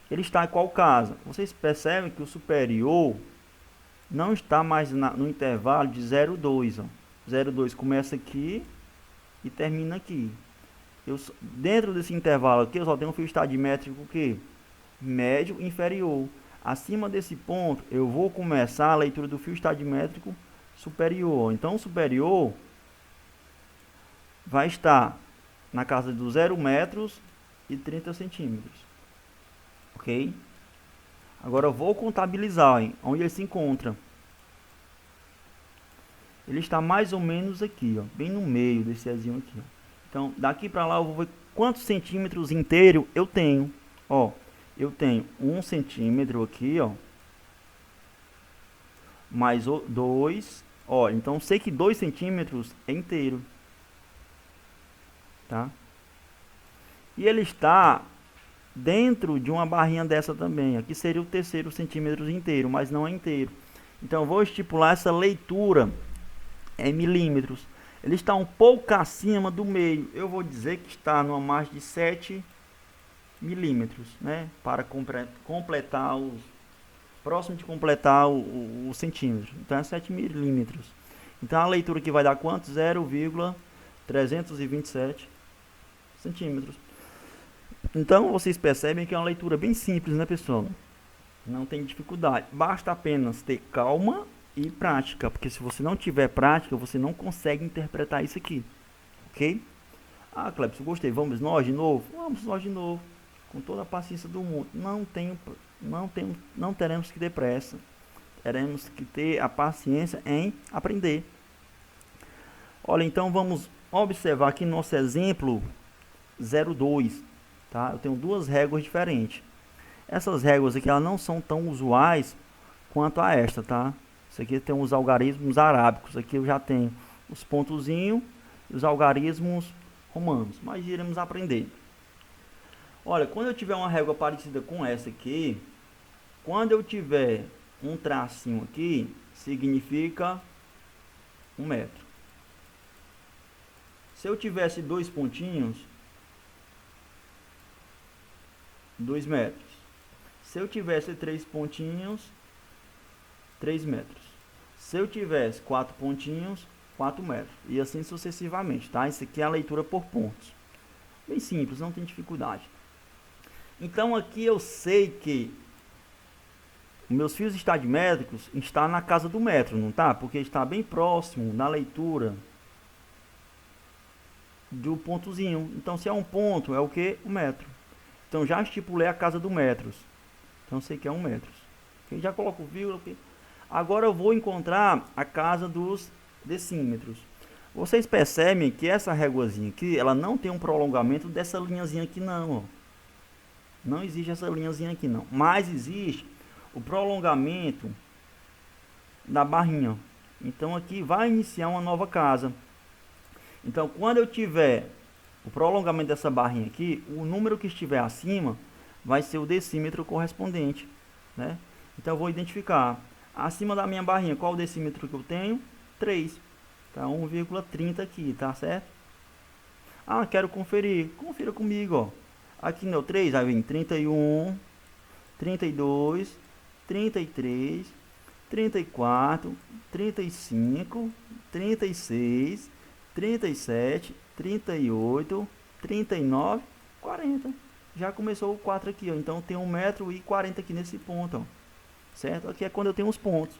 Ele está em qual casa? Vocês percebem que o superior não está mais no intervalo de 0,2. 0,2 começa aqui e termina aqui. Dentro desse intervalo aqui, eu só tenho um fio estadimétrico que médio inferior. Acima desse ponto, eu vou começar a leitura do fio estadimétrico superior. Então, o superior vai estar na casa dos 0 metros e 30 centímetros. Ok? Agora eu vou contabilizar, hein, onde ele se encontra. Ele está mais ou menos aqui, ó, bem no meio desse Ezinho aqui. Ó. Então, daqui para lá eu vou ver quantos centímetros inteiro eu tenho. Ó, eu tenho 1 centímetro aqui, ó. Mais 2. Ó, então sei que 2 centímetros é inteiro. Tá? E ele está dentro de uma barrinha dessa também. Aqui seria o terceiro centímetro inteiro, mas não é inteiro. Então eu vou estipular essa leitura em milímetros. Ele está um pouco acima do meio. Eu vou dizer que está numa margem de 7 milímetros, né? Para completar os próximo de completar o centímetro. Então é 7 milímetros. Então a leitura aqui vai dar quanto? 0,327 centímetros. Então vocês percebem que é uma leitura bem simples, né, pessoal? Não tem dificuldade. Basta apenas ter calma e prática, porque se você não tiver prática, você não consegue interpretar isso aqui. Ok? Ah, Clebson, gostei. Vamos nós de novo? Vamos nós de novo. Com toda a paciência do mundo. Não teremos que ter pressa. Teremos que ter a paciência em aprender. Olha, então vamos observar aqui nosso exemplo 0,2. Tá? Eu tenho duas réguas diferentes. Essas réguas aqui elas não são tão usuais quanto a esta, tá? Isso aqui tem os algarismos arábicos. Aqui eu já tenho os pontozinhos e os algarismos romanos. Mas iremos aprender. Olha, quando eu tiver uma régua parecida com essa aqui, quando eu tiver um tracinho aqui, significa 1 metro. Se eu tivesse 2 pontinhos, 2 metros. Se eu tivesse 3 pontinhos, 3 metros. Se eu tivesse 4 pontinhos, 4 metros. E assim sucessivamente, tá? Isso aqui é a leitura por pontos. Bem simples, não tem dificuldade. Então aqui eu sei que meus fios estadimétricos estão na casa do metro, não tá? Porque está bem próximo na leitura do pontozinho. Então se é um ponto, é o que? 1 metro. Então já estipulei a casa do metros. Então sei que é 1 metro. Eu já coloco vírgula. Agora eu vou encontrar a casa dos decímetros. Vocês percebem que essa réguazinha aqui, ela não tem um prolongamento dessa linhazinha aqui não, ó. Não existe essa linhazinha aqui não. Mas existe o prolongamento da barrinha. Então aqui vai iniciar uma nova casa. Então quando eu tiver o prolongamento dessa barrinha aqui, o número que estiver acima vai ser o decímetro correspondente, né? Então eu vou identificar acima da minha barrinha qual o decímetro que eu tenho? 3. Tá 1,30 aqui, tá certo? Ah, quero conferir. Confira comigo, ó. Aqui no 3 aí vem 31, 32, 33, 34, 35, 36, 37, 38, 39, 40. Já começou o 4 aqui, ó. Então tem 1,40 m aqui nesse ponto, ó. Certo? Aqui é quando eu tenho os pontos.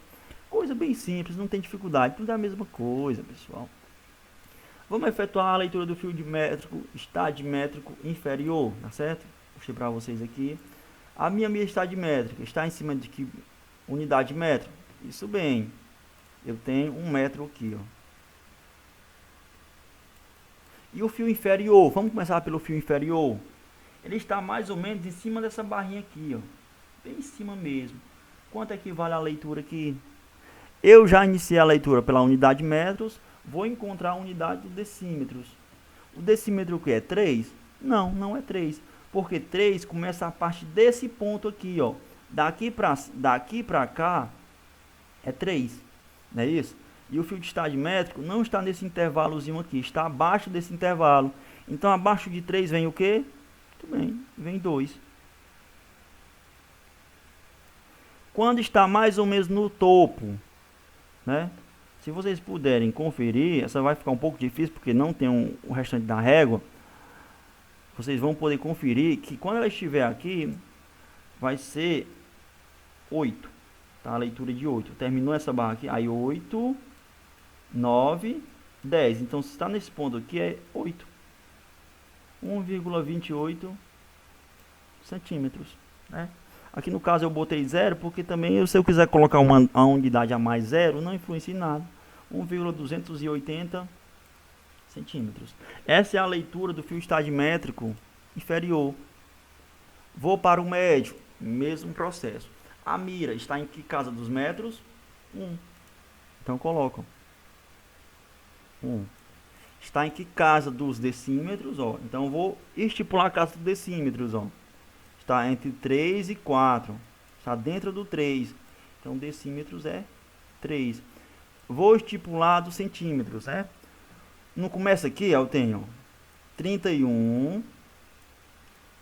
Coisa bem simples, não tem dificuldade. Tudo é a mesma coisa, pessoal. Vamos efetuar a leitura do fio de métrico estadimétrico inferior, tá certo? Vou mostrar para vocês aqui. A minha estadimétrica está em cima de que unidade métrica? Isso bem. Eu tenho 1 metro aqui, ó. E o fio inferior? Vamos começar pelo fio inferior. Ele está mais ou menos em cima dessa barrinha aqui, ó. Bem em cima mesmo. Quanto equivale a leitura aqui? Eu já iniciei a leitura pela unidade de metros. Vou encontrar a unidade dos decímetros. O decímetro que é 3? Não, não é 3. Porque 3 começa a partir desse ponto aqui, ó. Daqui para cá é 3. Não é isso? E o fio de estadimétrico não está nesse intervalozinho aqui. Está abaixo desse intervalo. Então abaixo de 3 vem o quê? Muito bem, vem 2. Quando está mais ou menos no topo, né? Se vocês puderem conferir, essa vai ficar um pouco difícil porque não tem o restante da régua. Vocês vão poder conferir que quando ela estiver aqui, vai ser 8. Tá? A leitura de 8. Terminou essa barra aqui, aí 8, 9, 10. Então se está nesse ponto aqui é 8. 1,28 centímetros, né? Aqui no caso eu botei 0, porque também se eu quiser colocar uma unidade a mais 0, não influencia em nada. 1,280 centímetros. Essa é a leitura do fio estadimétrico inferior. Vou para o médio, mesmo processo. A mira está em que casa dos metros? 1. Então coloco 1. Está em que casa dos decímetros? Ó. Então vou estipular a casa dos decímetros, ó. Está entre 3 e 4. Está dentro do 3. Então, decímetros é 3. Vou estipular dos centímetros, né? No começo aqui, eu tenho 31,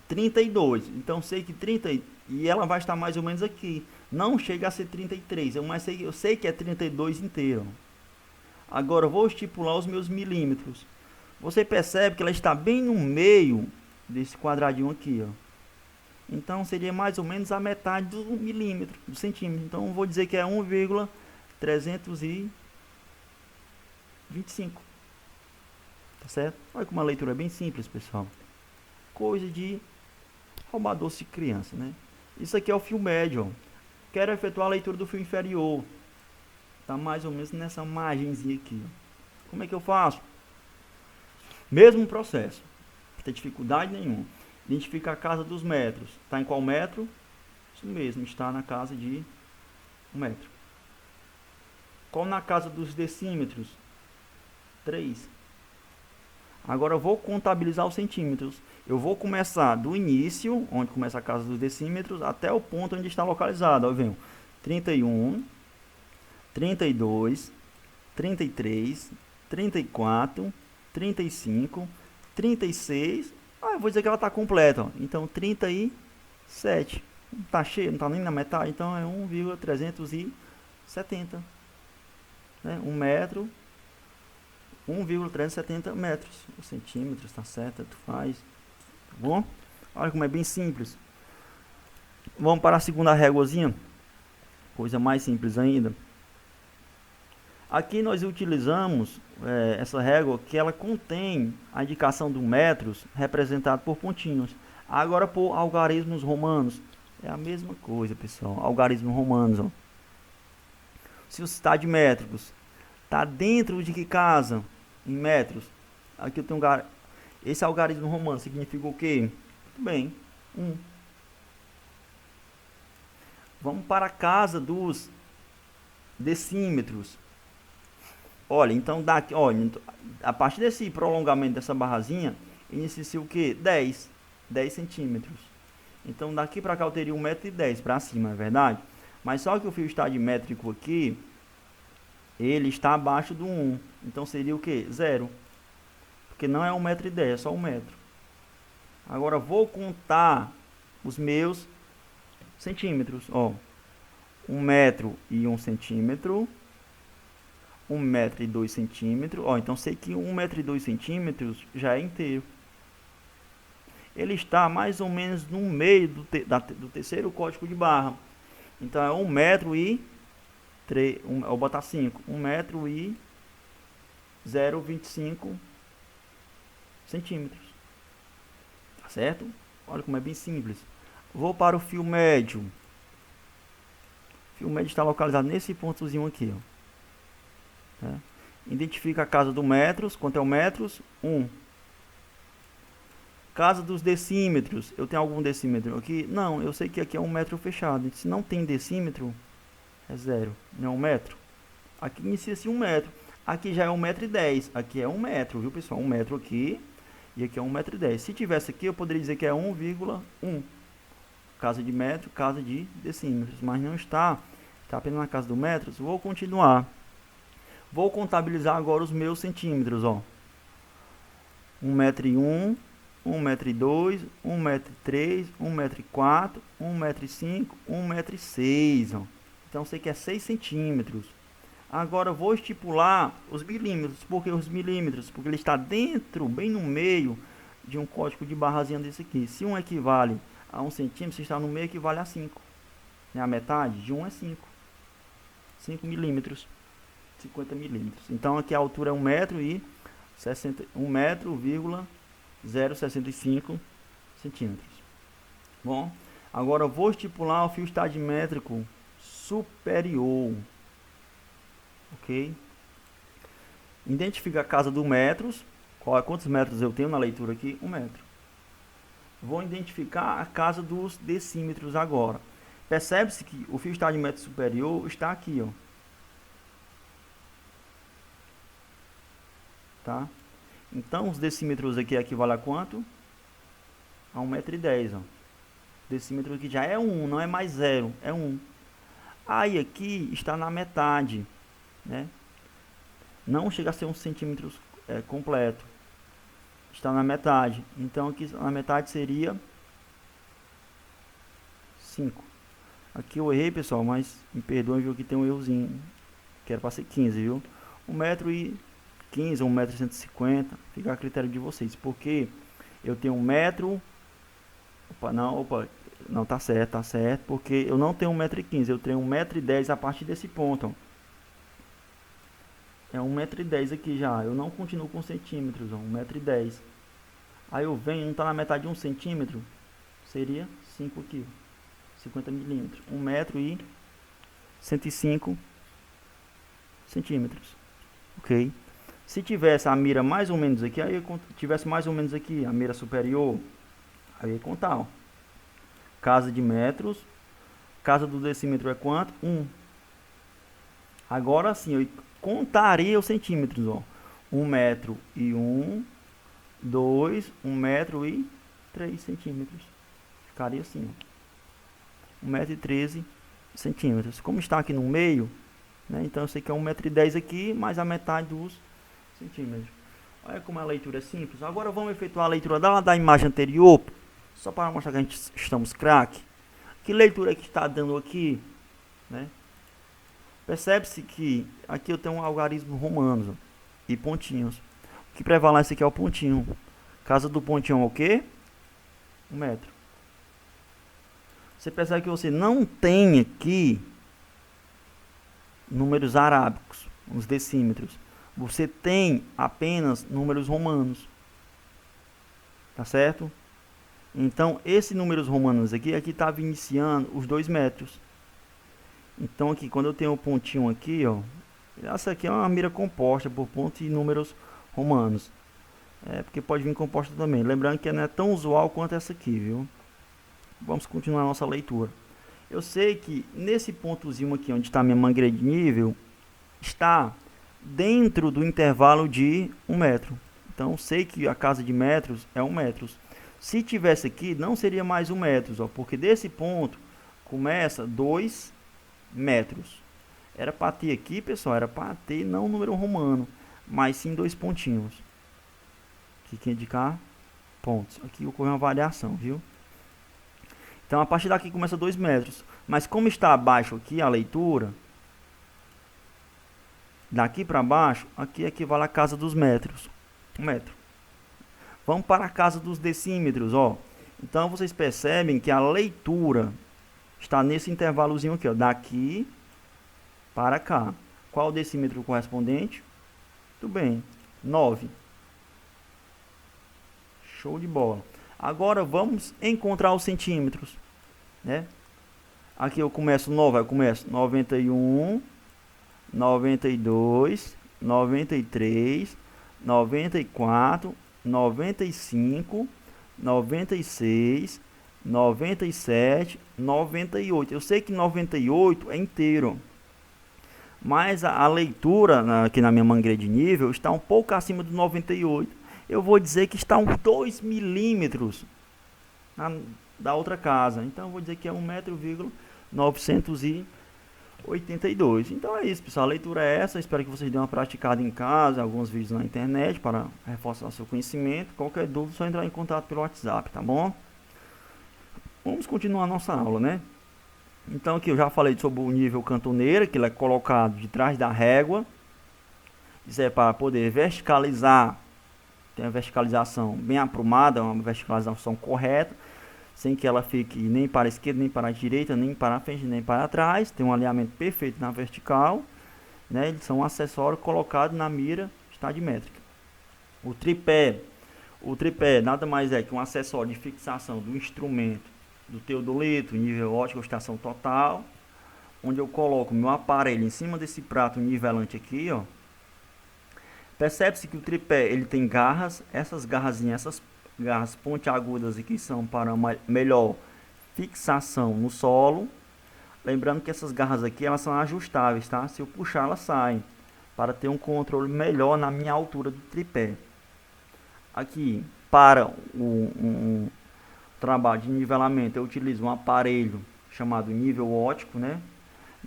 32. Então, sei que 30... E ela vai estar mais ou menos aqui. Não chega a ser 33. Eu sei que é 32 inteiro. Agora, eu vou estipular os meus milímetros. Você percebe que ela está bem no meio desse quadradinho aqui, ó. Então seria mais ou menos a metade do milímetro, do centímetro. Então eu vou dizer que é 1,325. Tá certo? Olha como a leitura é bem simples, pessoal. Coisa de roubar doce de criança, né? Isso aqui é o fio médio, ó. Quero efetuar a leitura do fio inferior. Tá mais ou menos nessa margenzinha aqui, ó. Como é que eu faço? Mesmo processo. Não tem dificuldade nenhuma. Identifica a casa dos metros. Está em qual metro? Isso mesmo, está na casa de 1 metro. Qual na casa dos decímetros? 3. Agora eu vou contabilizar os centímetros. Eu vou começar do início, onde começa a casa dos decímetros, até o ponto onde está localizado. Eu venho 31, 32, 33, 34, 35, 36... eu vou dizer que ela está completa, ó. Então 37. Não está cheio, não está nem na metade. Então é 1,370, né? 1 metro, 1,370 metros. Os centímetros, tá certo, tu faz. Tá bom? Olha como é bem simples. Vamos para a segunda réguazinha. Coisa mais simples ainda. Aqui nós utilizamos essa régua que ela contém a indicação do metros representado por pontinhos. Agora por algarismos romanos. É a mesma coisa, pessoal. Algarismo romanos, ó. Se os está de métricos, tá dentro de que casa? Em metros. Aqui eu tenho esse algarismo romano significa o quê? Muito bem, 1. Vamos para a casa dos decímetros. Olha, então daqui, olha, a partir desse prolongamento dessa barrazinha, inicia-se o quê? 10 centímetros. Então daqui para cá eu teria 1,10 m para cima, é verdade? Mas só que o fio está de métrico aqui, ele está abaixo do 1. Então seria o quê? 0. Porque não é 1,10 m, é só 1 metro. Agora vou contar os meus centímetros. Ó, 1 metro e 1 centímetro. 1 metro e 2 centímetros. Ó, então sei que 1 metro e 2 centímetros já é inteiro. Ele está mais ou menos no meio do terceiro código de barra. Então é 1 metro e 3, eu vou botar 5. 1 metro e 0,25 centímetros. Tá certo? Olha como é bem simples. Vou para o fio médio. O fio médio está localizado nesse pontozinho aqui, ó. Tá? Identifica a casa do metros. Quanto é o metros? 1. Casa dos decímetros. Eu tenho algum decímetro aqui? Não, eu sei que aqui é 1 metro fechado. Se não tem decímetro, é 0. Não é 1 metro. Aqui inicia-se 1 metro. Aqui já é 1,10 m. Aqui é 1 metro, viu, pessoal? 1 metro aqui. E aqui é 1,10 m. Se tivesse aqui, eu poderia dizer que é 1,1. Casa de metro, casa de decímetros. Mas não está. Está apenas na casa do metros. Vou continuar. Vou contabilizar agora os meus centímetros, ó. 1,1 m, 1,2 m, 1,3 m, 1,4 m, 1,5 m, 1,6 m, ó. Então sei que é 6 centímetros. Agora vou estipular os milímetros. Por que os milímetros? Porque ele está dentro, bem no meio de um código de barrazinha desse aqui. Se 1 equivale a 1 centímetro, se está no meio, equivale a 5. A metade de 1 é 5. 5 milímetros. 50 milímetros. Então aqui a altura é 1 metro e 1 metro, 0,65 centímetros. Bom, agora eu vou estipular o fio estadimétrico superior. Ok? Identifica a casa do metros. Quantos metros eu tenho na leitura aqui? 1 metro. Vou identificar a casa dos decímetros agora. Percebe-se que o fio estadimétrico superior está aqui, ó. Tá? Então os decímetros aqui equivale a quanto? A 1,10 m, ó. Decímetro aqui já é 1, não é mais 0, é 1. Aí aqui está na metade, né? Não chega a ser 1 centímetro completo. Está na metade. Então aqui na metade seria 5. Aqui eu errei, pessoal, mas me perdoem, viu, que tem um errozinho. Que era para ser 15, viu? 1,15 m ou 1,150 m, fica a critério de vocês. Porque eu tenho 1 metro. Opa, não, tá certo. Porque eu não tenho 1,15 m, eu tenho 1,10 m a partir desse ponto, ó. É 1,10 m aqui já. Eu não continuo com centímetros, ó, 1,10 m. Aí eu venho, não está na metade de 1 centímetro, seria 5 aqui, 50 milímetros. 1 metro e 105 centímetros. Ok? Se tivesse a mira mais ou menos aqui, aí eu tivesse mais ou menos aqui, a mira superior, aí eu ia contar, ó. Casa de metros, casa do decímetro é quanto? 1. Agora sim, eu contaria os centímetros, ó. 1 metro e 1, 2, 1 metro e 3 centímetros. Ficaria assim, ó. 1 metro e 13 centímetros. Como está aqui no meio, né, então eu sei que é 1,10 m aqui, mais a metade dos centímetros. Olha como a leitura é simples. Agora vamos efetuar a leitura da imagem anterior, só para mostrar que a gente estamos craque. Que leitura que está dando aqui, né? Percebe-se que aqui eu tenho um algarismo romano e pontinhos. O que prevalece aqui é o pontinho. Casa do pontinho é o quê? 1 metro. Você percebe que você não tem aqui números arábicos, os decímetros. Você tem apenas números romanos. Tá certo? Então, esse números romanos aqui estava iniciando os 2 metros. Então, aqui, quando eu tenho um pontinho aqui, ó, essa aqui é uma mira composta por pontos e números romanos. Porque pode vir composta também. Lembrando que não é tão usual quanto essa aqui, viu? Vamos continuar a nossa leitura. Eu sei que nesse pontozinho aqui, onde está a minha mangueira de nível, está dentro do intervalo de 1 metro. Então, sei que a casa de metros é 1 metro. Se tivesse aqui, não seria mais 1 metro, ó, porque desse ponto começa 2 metros. Era para ter aqui, pessoal, era para ter não um número romano, mas sim 2 pontinhos. Aqui quer indicar pontos. Aqui ocorreu uma variação, viu? Então, a partir daqui começa 2 metros. Mas como está abaixo aqui a leitura, daqui para baixo, aqui equivale à casa dos metros. 1 metro. Vamos para a casa dos decímetros, ó. Então, vocês percebem que a leitura está nesse intervalozinho aqui, ó. Daqui para cá. Qual o decímetro correspondente? Tudo bem. 9. Show de bola. Agora, vamos encontrar os centímetros, né? Aqui eu começo 9, eu começo 91, 92, 93, 94, 95, 96, 97, 98. Eu sei que 98 é inteiro, mas a leitura aqui na minha mangueira de nível está um pouco acima do 98. Eu vou dizer que está uns 2 milímetros da outra casa. Então eu vou dizer que é 1,982 m. Então é isso, pessoal. A leitura é essa. Espero que vocês dêem uma praticada em casa, alguns vídeos na internet para reforçar seu conhecimento. Qualquer dúvida, é só entrar em contato pelo WhatsApp, tá bom? Vamos continuar a nossa aula, né? Então aqui eu já falei sobre o nível cantoneira, que ele é colocado de trás da régua. Isso é para poder verticalizar. Tem a verticalização bem aprumada, uma verticalização correta, sem que ela fique nem para a esquerda, nem para a direita, nem para a frente, nem para trás. Tem um alinhamento perfeito na vertical, né? Eles são um acessório colocado na mira estadimétrica. O tripé nada mais é que um acessório de fixação do instrumento do teodolito, nível ótico, estação total, onde eu coloco meu aparelho em cima desse prato nivelante aqui, ó. Percebe-se que o tripé ele tem garras, essas garrazinhas, essas garras pontiagudas aqui são para uma melhor fixação no solo. Lembrando que essas garras aqui elas são ajustáveis, tá? Se eu puxar elas saem, para ter um controle melhor na minha altura do tripé. Aqui, para um trabalho de nivelamento, eu utilizo um aparelho chamado nível ótico, né?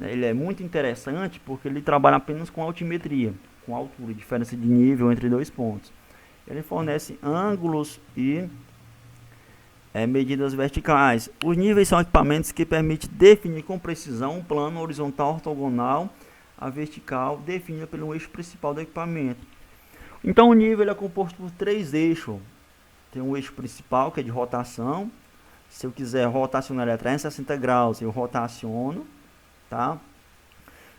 Ele é muito interessante porque ele trabalha apenas com altimetria, com altura, diferença de nível entre 2 pontos. Ele fornece ângulos e medidas verticais. Os níveis são equipamentos que permitem definir com precisão um plano horizontal ortogonal a vertical definida pelo eixo principal do equipamento. Então o nível ele é composto por 3 eixos. Tem um eixo principal que é de rotação. Se eu quiser rotacionar ele a 360 graus, eu rotaciono, tá?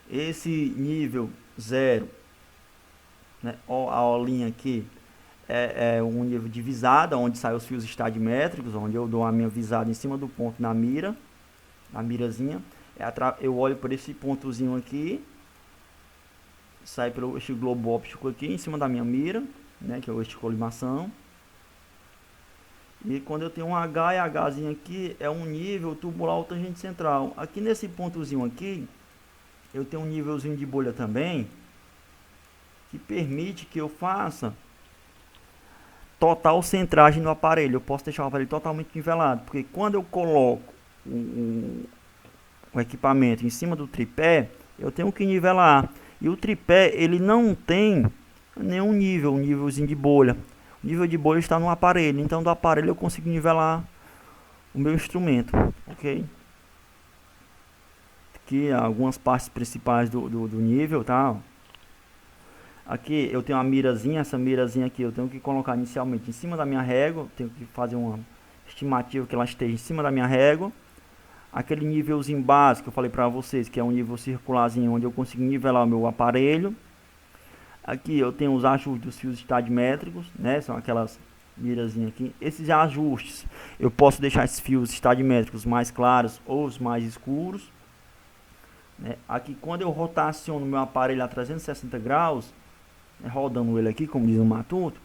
Esse nível 0, né, a olinha aqui, é um nível de visada, onde saem os fios estadimétricos, onde eu dou a minha visada em cima do ponto na mira, na mirazinha. Eu olho por esse pontozinho aqui, sai pelo eixo globo óptico aqui, em cima da minha mira, né, que é o eixo de colimação. E quando eu tenho um H e Hzinho aqui, é um nível tubular ou tangente central. Aqui nesse pontozinho aqui, eu tenho um nívelzinho de bolha também, que permite que eu faça total centragem no aparelho. Eu posso deixar o aparelho totalmente nivelado, porque quando eu coloco o equipamento em cima do tripé, eu tenho que nivelar. E o tripé, ele não tem nenhum nível, um nívelzinho de bolha. O nível de bolha está no aparelho, então do aparelho eu consigo nivelar o meu instrumento, ok? Aqui algumas partes principais do nível, tá? Aqui eu tenho uma mirazinha, essa mirazinha aqui eu tenho que colocar inicialmente em cima da minha régua, tenho que fazer uma estimativa que ela esteja em cima da minha régua. Aquele nívelzinho básico que eu falei para vocês, que é um nível circularzinho, onde eu consigo nivelar o meu aparelho. Aqui eu tenho os ajustes dos fios estadimétricos, né? São aquelas mirazinha aqui. Esses ajustes, eu posso deixar esses fios estadimétricos mais claros ou os mais escuros, né? Aqui quando eu rotaciono meu aparelho a 360 graus, rodando ele aqui, como diz o Matuto,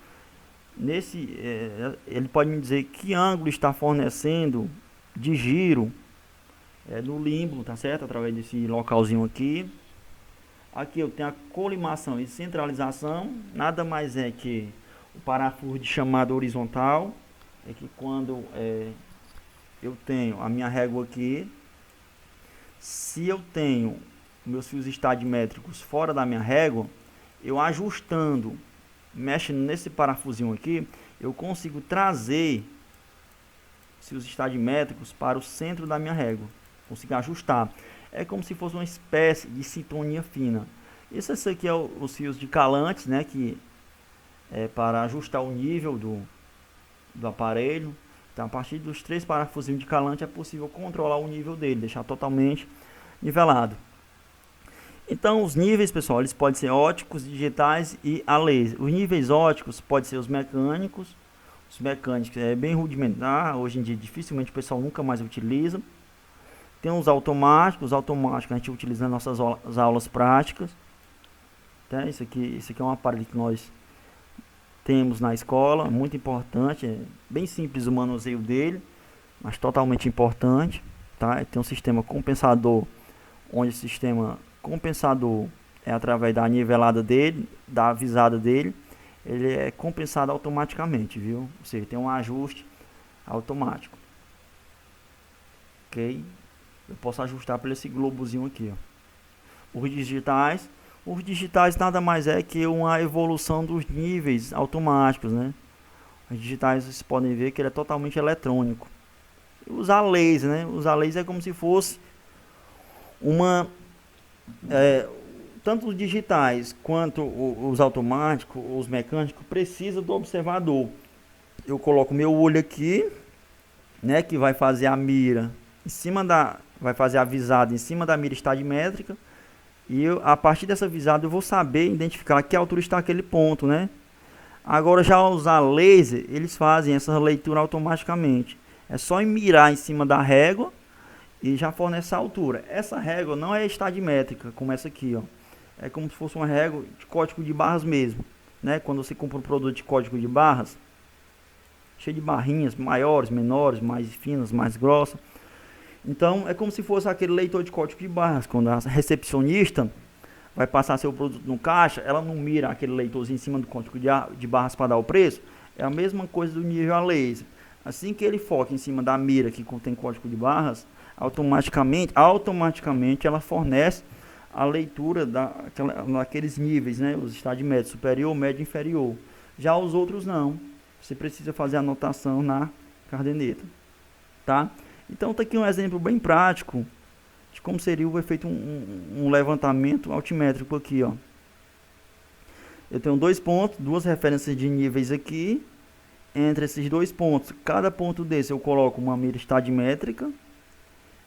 ele pode me dizer que ângulo está fornecendo de giro no limbo, tá certo? Através desse localzinho aqui. Aqui eu tenho a colimação e centralização, nada mais é que o parafuso de chamada horizontal. É que quando eu tenho a minha régua aqui, se eu tenho meus fios estadimétricos fora da minha régua, eu ajustando, mexendo nesse parafusinho aqui, eu consigo trazer os fios estadimétricos para o centro da minha régua. Consigo ajustar. É como se fosse uma espécie de sintonia fina. Esse aqui é os fios de calantes, né? Que é para ajustar o nível do aparelho. Então, a partir dos 3 parafusinhos de calante é possível controlar o nível dele, deixar totalmente nivelado. Então, os níveis, pessoal, eles podem ser óticos, digitais e a laser. Os níveis óticos podem ser os mecânicos. Os mecânicos é bem rudimentar, hoje em dia dificilmente o pessoal nunca mais utiliza. Tem os automáticos a gente utiliza nas nossas aulas práticas. Tá? Isso aqui é um aparelho que nós temos na escola, muito importante, é bem simples o manuseio dele, mas totalmente importante. Tá? Tem um sistema compensador, onde o sistema compensador é através da nivelada dele, da avisada dele, ele é compensado automaticamente, viu? Ou seja, tem um ajuste automático. Ok? Eu posso ajustar por esse globozinho aqui, ó. Os digitais nada mais é que uma evolução dos níveis automáticos, né? Os digitais vocês podem ver que ele é totalmente eletrônico. E usar laser, né? Usar laser é como se fosse uma tanto os digitais quanto os automáticos, os mecânicos precisam do observador. Eu coloco meu olho aqui, né? Que vai fazer a mira em cima vai fazer a visada em cima da mira estadimétrica, e a partir dessa visada eu vou saber identificar a que altura está aquele ponto, né? Agora já usar laser, eles fazem essa leitura automaticamente. É só mirar em cima da régua e já fornece a altura. Essa régua não é estadimétrica, como essa aqui, ó. É como se fosse uma régua de código de barras mesmo, né? Quando você compra um produto de código de barras, cheio de barrinhas maiores, menores, mais finas, mais grossas. Então é como se fosse aquele leitor de código de barras. Quando a recepcionista vai passar seu produto no caixa, ela não mira aquele leitorzinho em cima do código de barras para dar o preço. É a mesma coisa do nível a laser. Assim que ele foca em cima da mira que contém código de barras, automaticamente ela fornece a leitura daqueles níveis, né? Os estadimétricos superior, médio e inferior. Já os outros não. Você precisa fazer a anotação na caderneta, tá? Então tá aqui um exemplo bem prático de como seria feito um levantamento altimétrico aqui, ó. Eu tenho 2 pontos, 2 referências de níveis aqui. Entre esses 2 pontos, cada ponto desse eu coloco uma mira estadimétrica.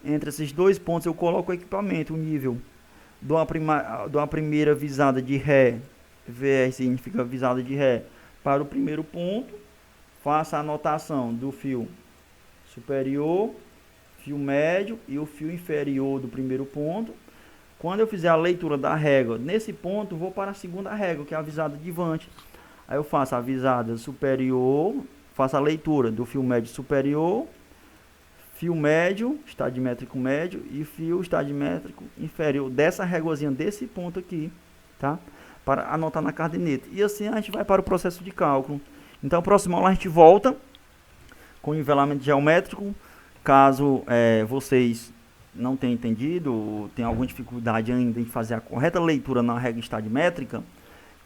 Entre esses 2 pontos eu coloco o equipamento, o nível. Dou uma primeira visada de ré, VR significa visada de ré, para o primeiro ponto. Faço a anotação do fio superior, fio médio e o fio inferior do primeiro ponto. Quando eu fizer a leitura da régua nesse ponto, vou para a segunda régua, que é a visada de vante. Aí eu faço a visada superior, faço a leitura do fio médio superior, fio médio, estadimétrico médio e fio estadimétrico inferior dessa réguazinha desse ponto aqui, tá? Para anotar na caderneta. E assim a gente vai para o processo de cálculo. Então, próxima aula a gente volta com nivelamento geométrico. Caso vocês não tenham entendido ou tenham alguma dificuldade ainda em fazer a correta leitura na régua estadimétrica,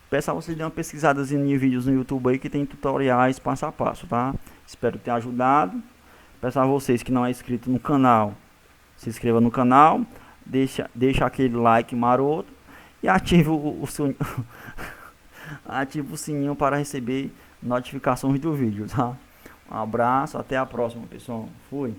peço a vocês darem uma pesquisada em vídeos no YouTube aí que tem tutoriais passo a passo, tá? Espero ter ajudado. Peço a vocês que não é inscrito no canal, se inscreva no canal, deixa aquele like maroto e ative ative o sininho para receber notificações do vídeo, tá? Um abraço, até a próxima, pessoal. Fui.